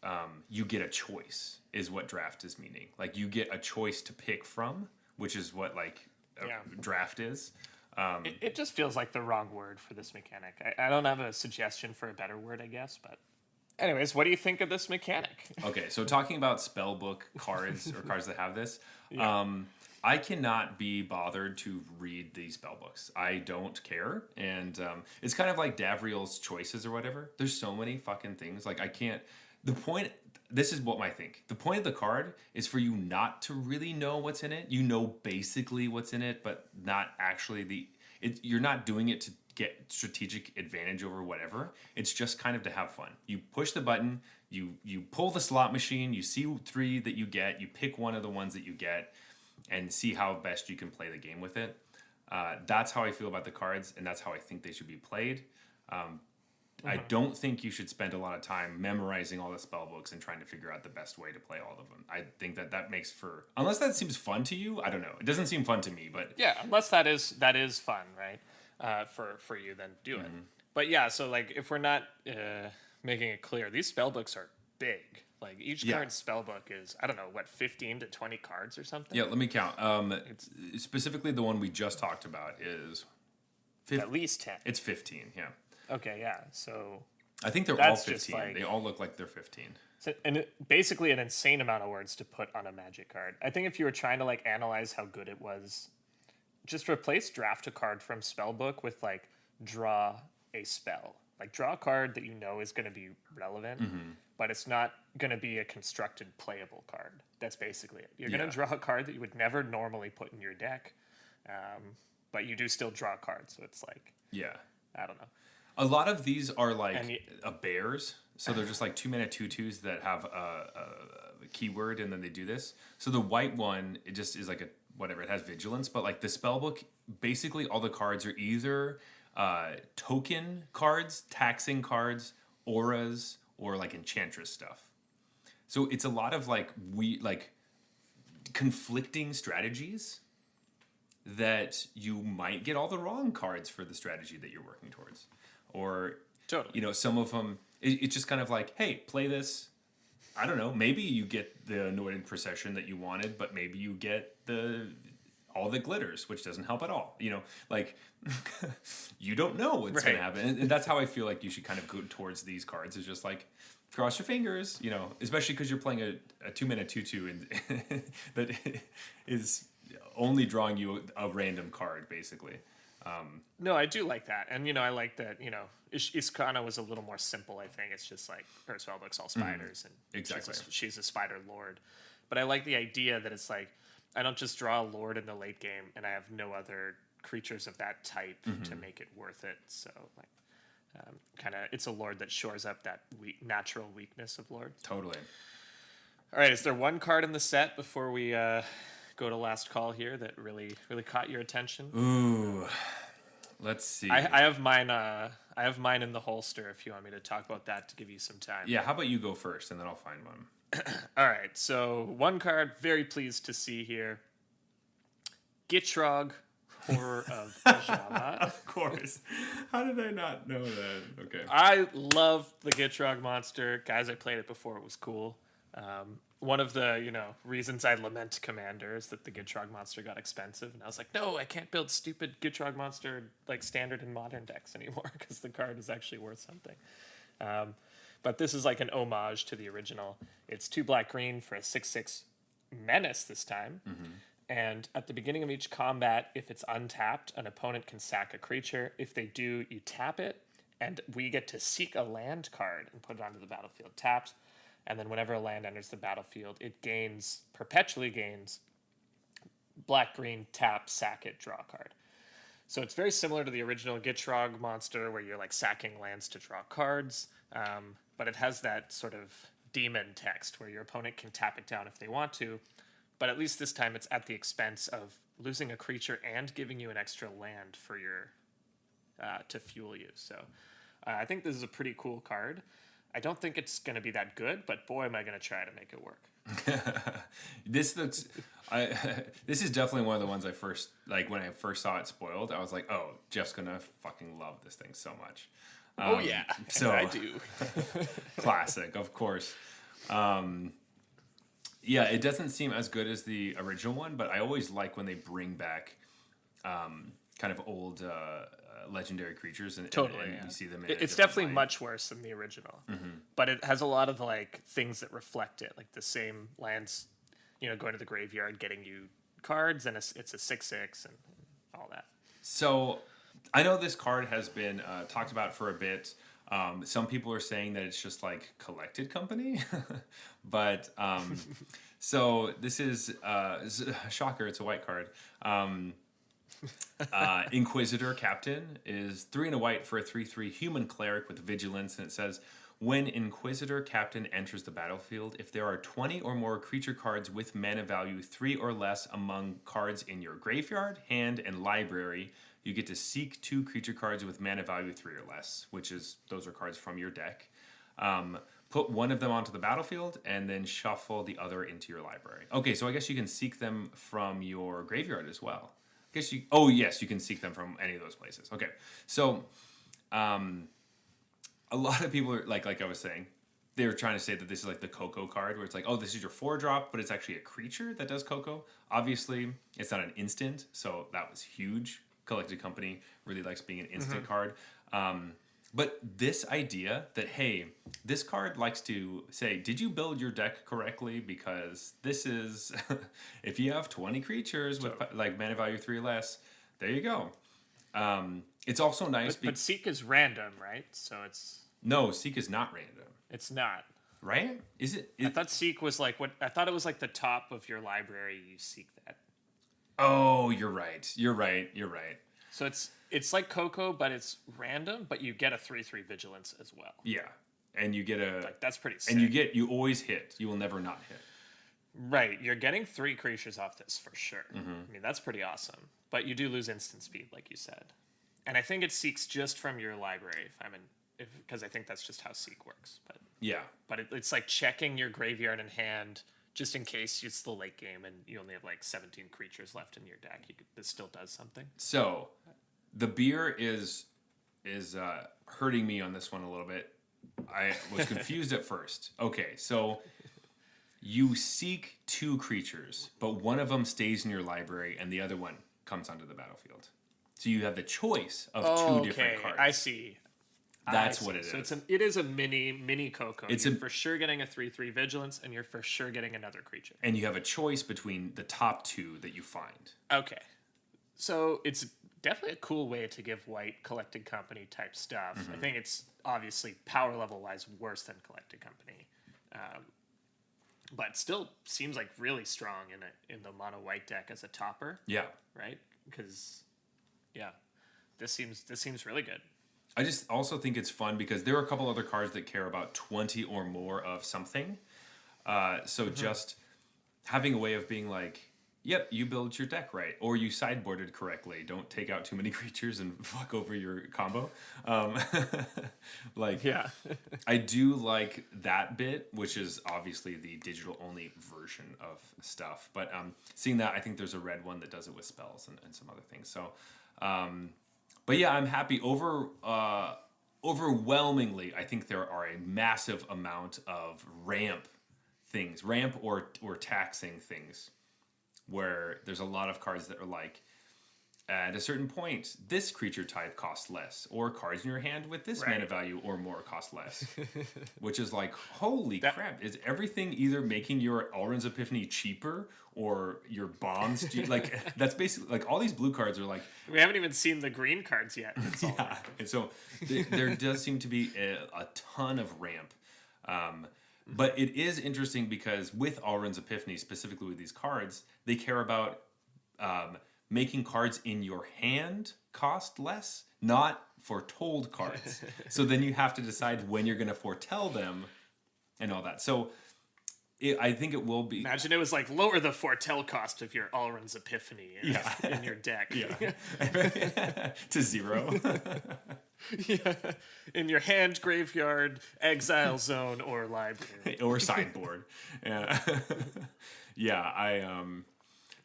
you get a choice is what draft is meaning. Like you get a choice to pick from, which is what like a draft is. It just feels like the wrong word for this mechanic. I don't have a suggestion for a better word, I guess, but anyways, what do you think of this mechanic? Okay, so talking about spellbook cards or cards that have this, I cannot be bothered to read these spellbooks. I don't care, and it's kind of like Davriel's choices or whatever. There's so many fucking things. Like I can't. The point. This is what I think. The point of the card is for you not to really know what's in it. You know basically what's in it, but not actually you're not doing it to get strategic advantage over whatever. It's just kind of to have fun. You push the button, you pull the slot machine, you see 3 that you get, you pick one of the ones that you get, and see how best you can play the game with it. That's how I feel about the cards, and that's how I think they should be played. I don't think you should spend a lot of time memorizing all the spell books and trying to figure out the best way to play all of them. I think that makes for... Unless that seems fun to you, I don't know. It doesn't seem fun to me, but... Yeah, unless that is fun, right? For you, then do it. But yeah, so like if we're not making it clear, these spell books are big. Like each Yeah. card's spellbook is, I don't know, what, 15 to 20 cards or something? Yeah, let me count. Specifically, the one we just talked about is At least 10. it's 15. Yeah, Okay, yeah. So I think they're all That's just 15. like- They all look like they're 15. basically an insane amount of words to put on a Magic card. I think if you were trying to like analyze how good it was, just replace draft a card from spellbook with like draw a spell. Like draw a card that you know is going to be relevant, but it's not going to be a constructed playable card. That's basically it. You're going Yeah. to draw a card that you would never normally put in your deck, but you do still draw cards. So it's like, Yeah. I don't know. A lot of these are like And bears, so they're just like 2-mana 2/2s that have a keyword, and then they do this. So the white one, it just is like a whatever. It has vigilance, but like the spellbook, basically all the cards are either token cards, taxing cards, auras, or like enchantress stuff. So it's a lot of like conflicting strategies that you might get all the wrong cards for the strategy that you're working towards. Or, Totally. some of them, it's just kind of like, hey, play this. I don't know. Maybe you get the anointed procession that you wanted, but maybe you get all the glitters, which doesn't help at all. Like you don't know what's going to happen. And that's how I feel like you should kind of go towards these cards, is just like, cross your fingers, especially because you're playing a 2-mana 2/2 that is only drawing you a random card, basically. No, I do like that. And, I like that, Iskana was a little more simple, I think. It's just like her spellbook's all spiders. And Exactly. she's a spider lord. But I like the idea that it's like, I don't just draw a lord in the late game and I have no other creatures of that type to make it worth it. So, like, it's a lord that shores up that natural weakness of lords. Totally. All right, is there one card in the set before we go to last call here that really caught your attention? Ooh, let's see. I have mine. I have mine in the holster. If you want me to talk about that to give you some time. Yeah, how about you go first, and then I'll find one. All right. So one card, very pleased to see here. Gitrog, Horror of Java. Of course. How did I not know that? Okay. I love the Gitrog monster, guys. I played it before; it was cool. One of the reasons I lament Commander is that the Gitrog monster got expensive, and I was like, no, I can't build stupid Gitrog monster like standard and modern decks anymore because the card is actually worth something. But this is like an homage to the original. It's 2 black-green for a 6/6 menace this time. And at the beginning of each combat, if it's untapped, an opponent can sack a creature. If they do, you tap it, and we get to seek a land card and put it onto the battlefield tapped. And then whenever a land enters the battlefield, it perpetually gains black-green, tap, sack it, draw a card. So it's very similar to the original Gitrog monster where you're like sacking lands to draw cards, but it has that sort of demon text where your opponent can tap it down if they want to, but at least this time it's at the expense of losing a creature and giving you an extra land for your to fuel you. So I think this is a pretty cool card. I don't think it's going to be that good, but boy, am I going to try to make it work. This looks. This is definitely one of the ones I first like when I first saw it spoiled. I was like, "Oh, Jeff's gonna fucking love this thing so much." Oh yeah, so I do. Classic, of course. Yeah, it doesn't seem as good as the original one, but I always like when they bring back kind of old legendary creatures and Totally, and yeah. you see them. It's definitely much worse than the original, but it has a lot of like things that reflect it, like the same lands, going to the graveyard, getting you cards, and it's a 6/6 and all that. So, I know this card has been talked about for a bit. Some people are saying that it's just like collected company, but so this is shocker. It's a white card. Inquisitor Captain is 3 and a white for a 3/3 human cleric with vigilance, and it says, when Inquisitor Captain enters the battlefield, if there are 20 or more creature cards with mana value 3 or less among cards in your graveyard, hand, and library, you get to seek 2 creature cards with mana value 3 or less, those are cards from your deck. Put one of them onto the battlefield, and then shuffle the other into your library. Okay, so I guess you can seek them from your graveyard as well. Yes, you can seek them from any of those places. Okay, so a lot of people are like I was saying, they were trying to say that this is like the Coco card, where it's like, oh, this is your 4-drop, but it's actually a creature that does Coco. Obviously, it's not an instant, so that was huge. Collected Company really likes being an instant card. But this idea that, hey, this card likes to say, did you build your deck correctly? Because this is, if you have 20 creatures with like mana value 3 or less, there you go. It's also nice. But Seek is random, right? So it's... No, Seek is not random. It's not. Right? Is it? I thought Seek was like what... I thought it was like the top of your library, you seek that. Oh, you're right. So it's like Coco, but it's random, but you get a 3/3 vigilance as well. Yeah. And you get a... Like, that's pretty sick. And you always hit. You will never not hit. Right. You're getting 3 creatures off this for sure. I mean, that's pretty awesome. But you do lose instant speed, like you said. And I think it seeks just from your library, because I think that's just how Seek works. But yeah. But it's like checking your graveyard and hand just in case it's the late game and you only have like 17 creatures left in your deck. This still does something. So the beer is hurting me on this one a little bit. I was confused at first. Okay, so you seek 2 creatures, but one of them stays in your library and the other one comes onto the battlefield. So you have the choice of 2 different cards. I see. That's what it is. So it is a mini Coco. You're for sure getting a 3/3 vigilance, and you're for sure getting another creature. And you have a choice between the top 2 that you find. Okay. So it's definitely a cool way to give white Collected Company type stuff. I think it's obviously power level wise worse than Collected Company. But still seems like really strong in the mono white deck as a topper. Yeah. Right? Because this seems really good. I just also think it's fun because there are a couple other cards that care about 20 or more of something. So just having a way of being like, yep, you build your deck right, or you sideboarded correctly. Don't take out too many creatures and fuck over your combo. I do like that bit, which is obviously the digital only version of stuff. But seeing that, I think there's a red one that does it with spells and some other things. So, but yeah, I'm happy. Overwhelmingly, I think there are a massive amount of ramp or taxing things, where there's a lot of cards that are like, at a certain point, this creature type costs less, or cards in your hand with this mana value or more cost less. Which is like, holy crap, is everything either making your Alrund's Epiphany cheaper or your bombs like, that's basically, like, all these blue cards are like... We haven't even seen the green cards yet. Yeah, and so there does seem to be a ton of ramp. But it is interesting because with Alrund's Epiphany, specifically with these cards, they care about making cards in your hand cost less, not foretold cards. So then you have to decide when you're going to foretell them and all that. So I think it will be... Imagine it was like, lower the foretell cost of your Alrund's Epiphany in your deck. To 0. In your hand, graveyard, exile zone, or library. Or sideboard.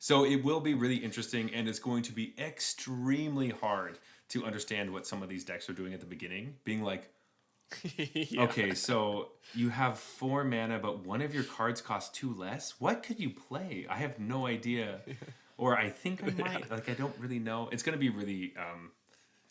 So it will be really interesting, and it's going to be extremely hard to understand what some of these decks are doing at the beginning. Being like, okay, so you have 4 mana, but one of your cards costs 2 less? What could you play? I have no idea. Or I think I might. Like, I don't really know. It's going to be really...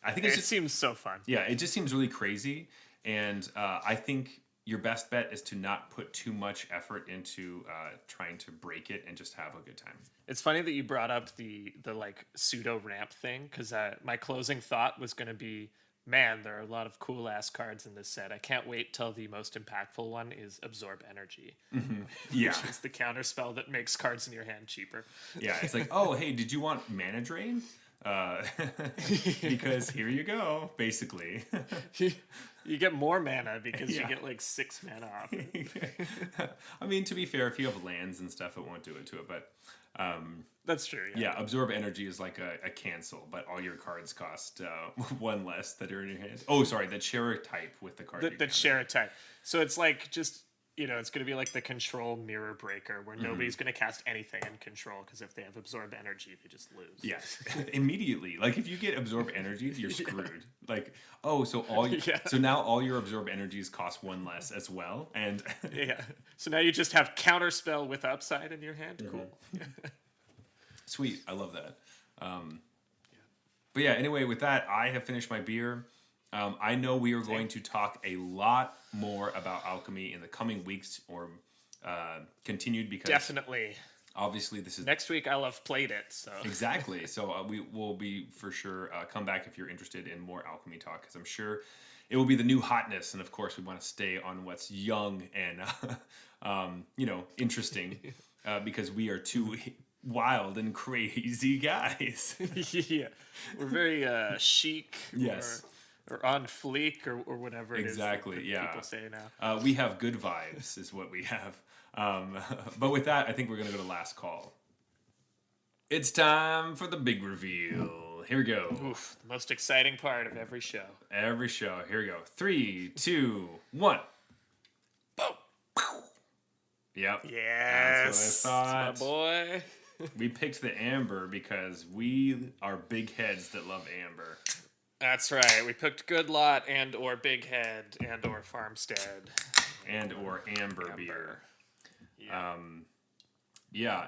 I think it seems so fun. Yeah, it just seems really crazy, and I think your best bet is to not put too much effort into trying to break it and just have a good time. It's funny that you brought up the like pseudo ramp thing, because my closing thought was going to be, man, there are a lot of cool ass cards in this set. I can't wait till the most impactful one is Absorb Energy. Yeah, which is the counter spell that makes cards in your hand cheaper. Yeah, it's like, oh hey, did you want Mana Drain? Because here you go, basically. You get more mana because you get like 6 mana off. I mean, to be fair, if you have lands and stuff, it won't do it to it, but that's true. Yeah, Absorb Energy is like a cancel, but all your cards cost 1 less that are in your hand. Oh, sorry, that share a type with the card. That share a type. So it's like just it's going to be like the control mirror breaker where nobody's going to cast anything in control because if they have absorb energy, they just lose. Yeah, immediately. Like if you get absorb energy, you're screwed. Like, oh, so so now all your absorb energies cost one less as well, and yeah. So now you just have counterspell with upside in your hand. Cool. Sweet, I love that. But yeah, anyway, with that, I have finished my beer. I know we are going to talk a lot more about Alchemy in the coming weeks or continued because definitely. Obviously, this is next week. I'll have played it. So exactly. So we will be for sure come back if you're interested in more Alchemy talk because I'm sure it will be the new hotness, and of course we want to stay on what's young and interesting because we are two wild and crazy guys. Yeah, we're very chic. Yes. Or on fleek, or whatever it is that people say now. We have good vibes, is what we have. But with that, I think we're going to go to last call. It's time for the big reveal. Here we go. Oof, the most exciting part of every show. Every show. Here we go. 3, 2, 1. Boom. Yep. Yes. That's what I thought. That's my boy. We picked the amber because we are big heads that love amber. That's right. We picked Good Lot and or Big Head and or Farmstead and or amber beer. Yeah.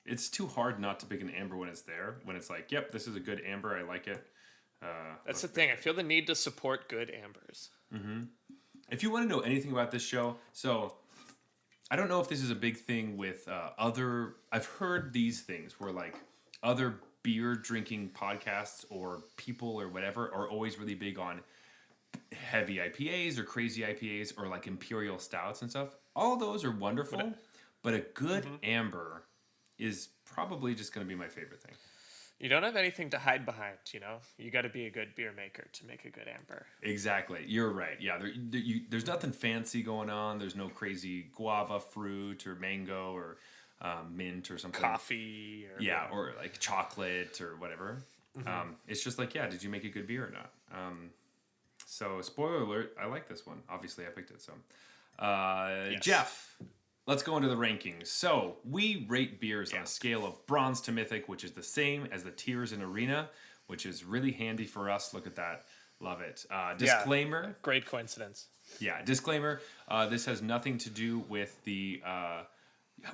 It's too hard not to pick an amber when it's there. When it's like, yep, this is a good amber. I like it. That's the thing. I feel the need to support good ambers. Mm-hmm. If you want to know anything about this show, so I don't know if this is a big thing with other. I've heard these things where like other beer drinking podcasts or people or whatever are always really big on heavy IPAs or crazy IPAs or like imperial stouts and stuff. All those are wonderful, but a good amber is probably just going to be my favorite thing. You don't have anything to hide behind, You got to be a good beer maker to make a good amber. Exactly. You're right. Yeah, there's nothing fancy going on. There's no crazy guava fruit or mango or mint or something. Coffee. Or like chocolate or whatever. It's just like, did you make a good beer or not? So, spoiler alert, I like this one. Obviously, I picked it. So, yes. Jeff, let's go into the rankings. So, we rate beers on a scale of bronze to mythic, which is the same as the tiers in Arena, which is really handy for us. Look at that. Love it. Disclaimer. Yeah, great coincidence. Yeah, disclaimer. This has nothing to do with the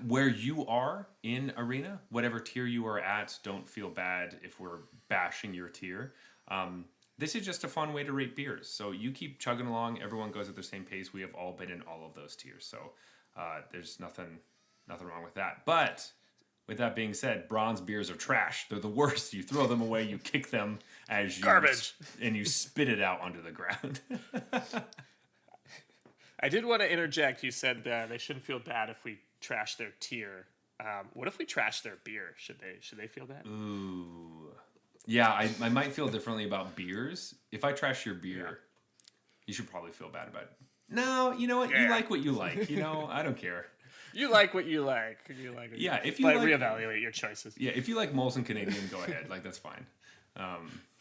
where you are in Arena. Whatever tier you are at, don't feel bad if we're bashing your tier. This is just a fun way to rate beers. So you keep chugging along. Everyone goes at the same pace. We have all been in all of those tiers. So there's nothing wrong with that. But with that being said, bronze beers are trash. They're the worst. You throw them away. You kick them as garbage, and you spit it out onto the ground. I did want to interject. You said they shouldn't feel bad if we trash their tier. What if we trash their beer? Should they feel bad? Ooh. Yeah, I might feel differently about beers. If I trash your beer, you should probably feel bad about it. No, you know what? You like what you like. I don't care. You like what you like. If you like, reevaluate your choices. Yeah, if you like Molson Canadian, go ahead. Like, that's fine.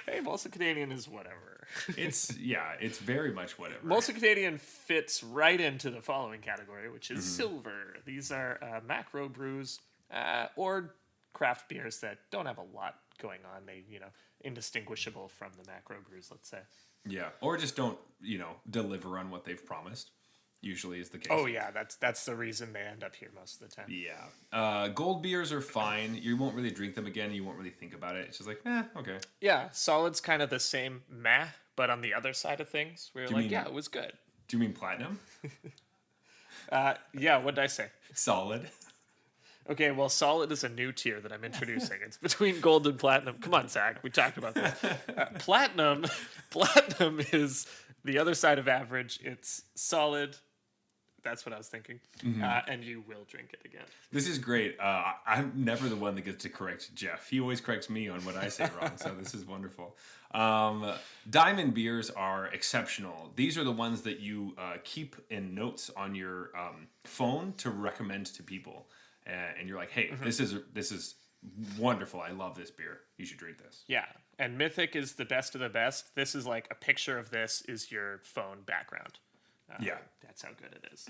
Hey, Molson Canadian is whatever. It's very much whatever. Molson Canadian fits right into the following category, which is silver. These are macro brews or craft beers that don't have a lot going on. They, indistinguishable from the macro brews, let's say. Yeah, or just don't, deliver on what they've promised. Usually is the case. Oh yeah, that's the reason they end up here most of the time. Yeah. Gold beers are fine. You won't really drink them again. You won't really think about it. It's just like, okay. Yeah, solid's kind of the same but on the other side of things, where it was good. Do you mean platinum? Yeah, what did I say? Solid. Okay, well, solid is a new tier that I'm introducing. It's between gold and platinum. Come on, Zach, we talked about this. Platinum is the other side of average. It's solid. That's what I was thinking. And you will drink it again. This is great. I'm never the one that gets to correct Jeff. He always corrects me on what I say wrong, so this is wonderful. Diamond beers are exceptional. These are the ones that you keep in notes on your phone to recommend to people. And you're like, hey, this is wonderful. I love this beer. You should drink this. Yeah, and Mythic is the best of the best. This is like a picture of this is your phone background. Yeah. That's how good it is.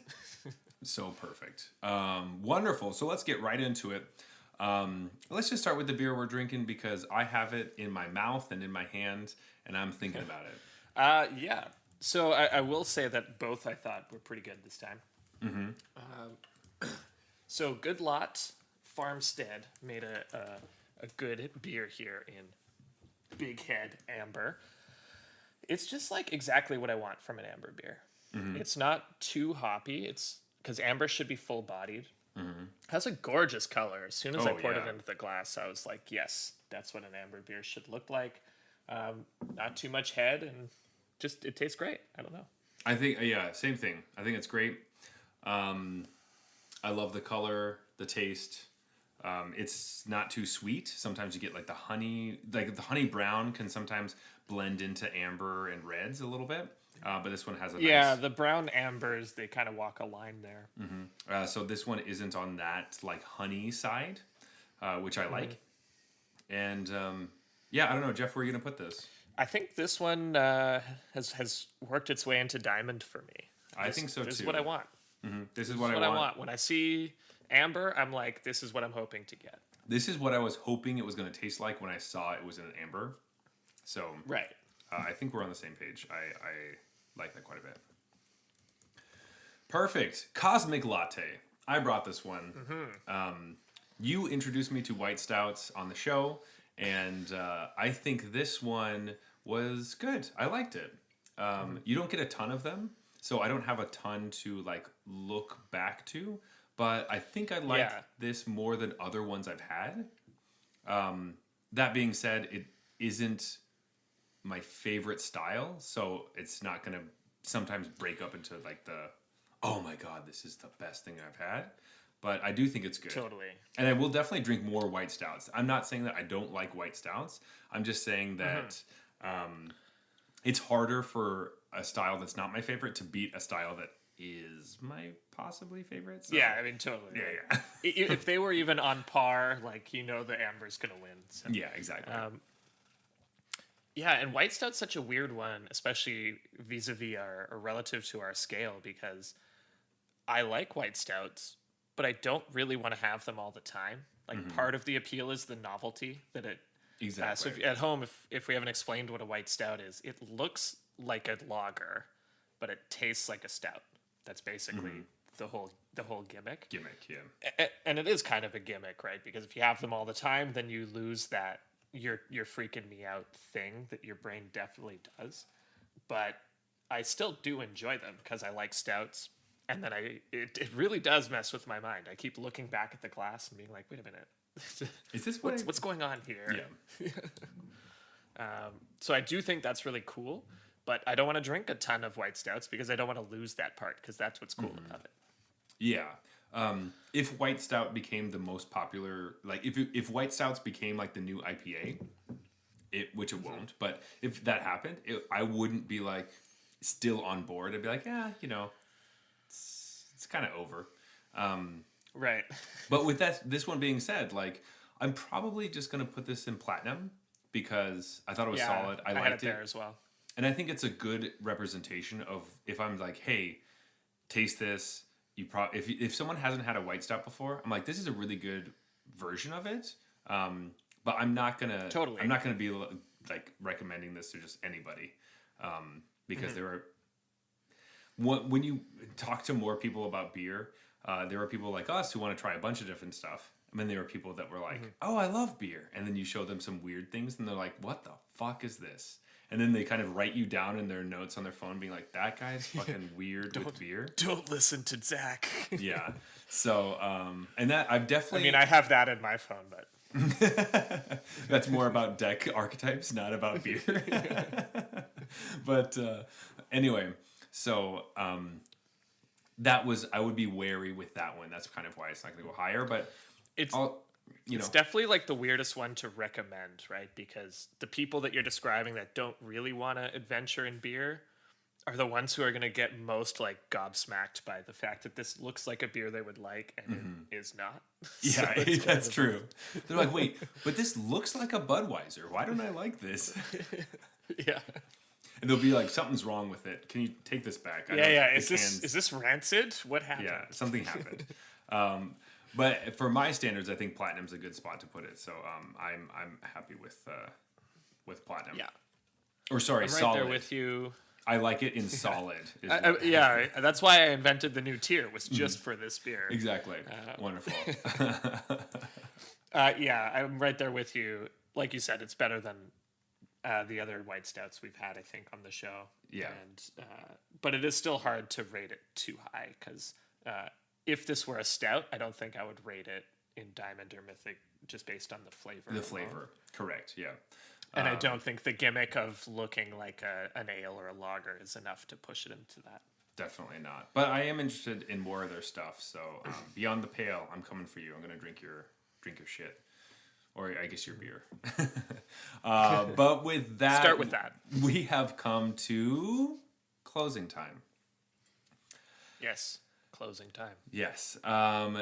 So perfect. Wonderful. So let's get right into it. Let's just start with the beer we're drinking because I have it in my mouth and in my hand, and I'm thinking about it. Yeah. So I will say that both I thought were pretty good this time. So Good Lot Farmstead made a good beer here in Big Head Amber. It's just like exactly what I want from an amber beer. It's not too hoppy. It's because amber should be full bodied. Has a gorgeous color. As soon as I poured it into the glass, I was like, yes, that's what an amber beer should look like. Not too much head, and just it tastes great. I don't know. I think, same thing. I think it's great. I love the color, the taste. It's not too sweet. Sometimes you get like the honey brown can sometimes blend into amber and reds a little bit. But this one has a nice... the brown ambers, they kind of walk a line there. So this one isn't on that like honey side, which I like. And I don't know, Jeff, where are you gonna put this? I think this one has worked its way into diamond for me. I think so too. This is what I want. This is what I want. When I see amber, I'm like, this is what I'm hoping to get. This is what I was hoping it was going to taste like when I saw it was in an amber. So right. I think we're on the same page. I like that quite a bit. Perfect. Cosmic Latte. I brought this one. You introduced me to white stouts on the show, and I think this one was good. I liked it. You don't get a ton of them, so I don't have a ton to like look back to, but I think I like this more than other ones I've had. That being said, it isn't my favorite style, so it's not going to sometimes break up into like the, oh my god, this is the best thing I've had. But I do think it's good. Totally. And I will definitely drink more white stouts. I'm not saying that I don't like white stouts. I'm just saying that it's harder for a style that's not my favorite to beat a style that is my possibly favorite. So. Yeah, I mean, totally. Yeah. If they were even on par, like, the amber's going to win. So. Yeah, exactly. And white stout's such a weird one, especially vis-a-vis or relative to our scale, because I like white stouts, but I don't really want to have them all the time. Like, part of the appeal is the novelty that it... Exactly. So at home, if we haven't explained what a white stout is, it looks like a lager, but it tastes like a stout. That's basically the whole gimmick. Gimmick, yeah. And it is kind of a gimmick, right? Because if you have them all the time, then you lose that you're freaking me out thing that your brain definitely does. But I still do enjoy them because I like stouts. And then it really does mess with my mind. I keep looking back at the glass and being like, wait a minute. Is this what's going on here? Yeah. So I do think that's really cool, but I don't want to drink a ton of white stouts because I don't want to lose that part, because that's what's cool about it. Yeah. If white stout became the most popular, like if white stouts became like the new IPA, which it won't, but if that happened, I wouldn't be like still on board. I'd be like, it's kind of over. Right. But with this one being said, like, I'm probably just going to put this in platinum because I thought it was solid. I liked had it there as well. And I think it's a good representation of if I'm like, hey, taste this. If someone hasn't had a white stout before, I'm like, this is a really good version of it. But I'm not gonna I'm not gonna be like recommending this to just anybody because there are when you talk to more people about beer, there are people like us who want to try a bunch of different stuff. And then there are people that were like, oh, I love beer. And then you show them some weird things and they're like, what the fuck is this? And then they kind of write you down in their notes on their phone being like, that guy's fucking weird with beer. Don't listen to Zach. Yeah. So, and that I've definitely... I mean, I have that in my phone, but... That's more about deck archetypes, not about beer. But anyway, so I would be wary with that one. That's kind of why it's not going to go higher, but it's definitely like the weirdest one to recommend, right? Because the people that you're describing that don't really want to adventure in beer are the ones who are going to get most like gobsmacked by the fact that this looks like a beer they would like and it is not. Yeah, so that's true. They're like, wait, but this looks like a Budweiser. Why don't I like this? Yeah. they'll be like, something's wrong with it. Can you take this back? I know Is this rancid? What happened? Yeah, something happened. But for my standards, I think platinum's a good spot to put it. So I'm happy with platinum. Yeah. Or sorry, I'm right solid. there with you. I like it in solid. That's why I invented the new tier. Was just for this beer. Exactly. Wonderful. I'm right there with you. Like you said, it's better than the other white stouts we've had, I think, on the show. Yeah. And but it is still hard to rate it too high because if this were a stout, I don't think I would rate it in Diamond or Mythic just based on the flavor. The flavor, correct? Yeah. And I don't think the gimmick of looking like an ale or a lager is enough to push it into that. Definitely not. But I am interested in more of their stuff. So beyond the pale, I'm coming for you. I'm gonna drink your shit, or I guess your beer. But with that, start with that. We have come to closing time. Yes. Closing time. Yes.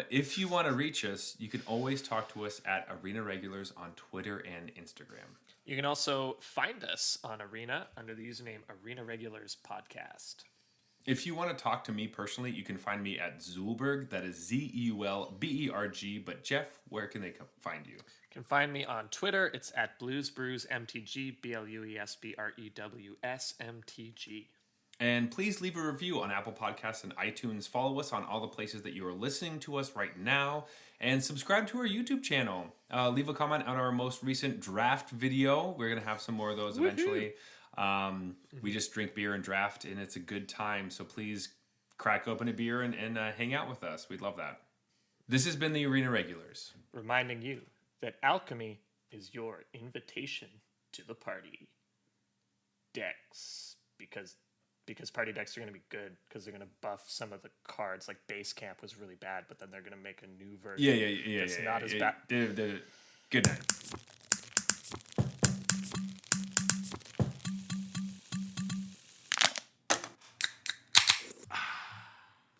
If you want to reach us, you can always talk to us at Arena Regulars on Twitter and Instagram. You can also find us on Arena under the username Arena Regulars Podcast. If you want to talk to me personally, you can find me at Zulberg. That is ZeulBerg. But Jeff, where can they find you? You can find me on Twitter. It's at BluesBrewsMTG, BluesBrewsMTG. And please leave a review on Apple Podcasts and iTunes. Follow us on all the places that you are listening to us right now. And subscribe to our YouTube channel. Leave a comment on our most recent draft video. We're going to have some more of those eventually. We just drink beer and draft, and it's a good time. So please crack open a beer and hang out with us. We'd love that. This has been the Arena Regulars, reminding you that alchemy is your invitation to the party. Decks, because party decks are going to be good because they're going to buff some of the cards. Like Base Camp was really bad, but then they're going to make a new version. It's not as bad. Good night.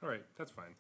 All right, that's fine.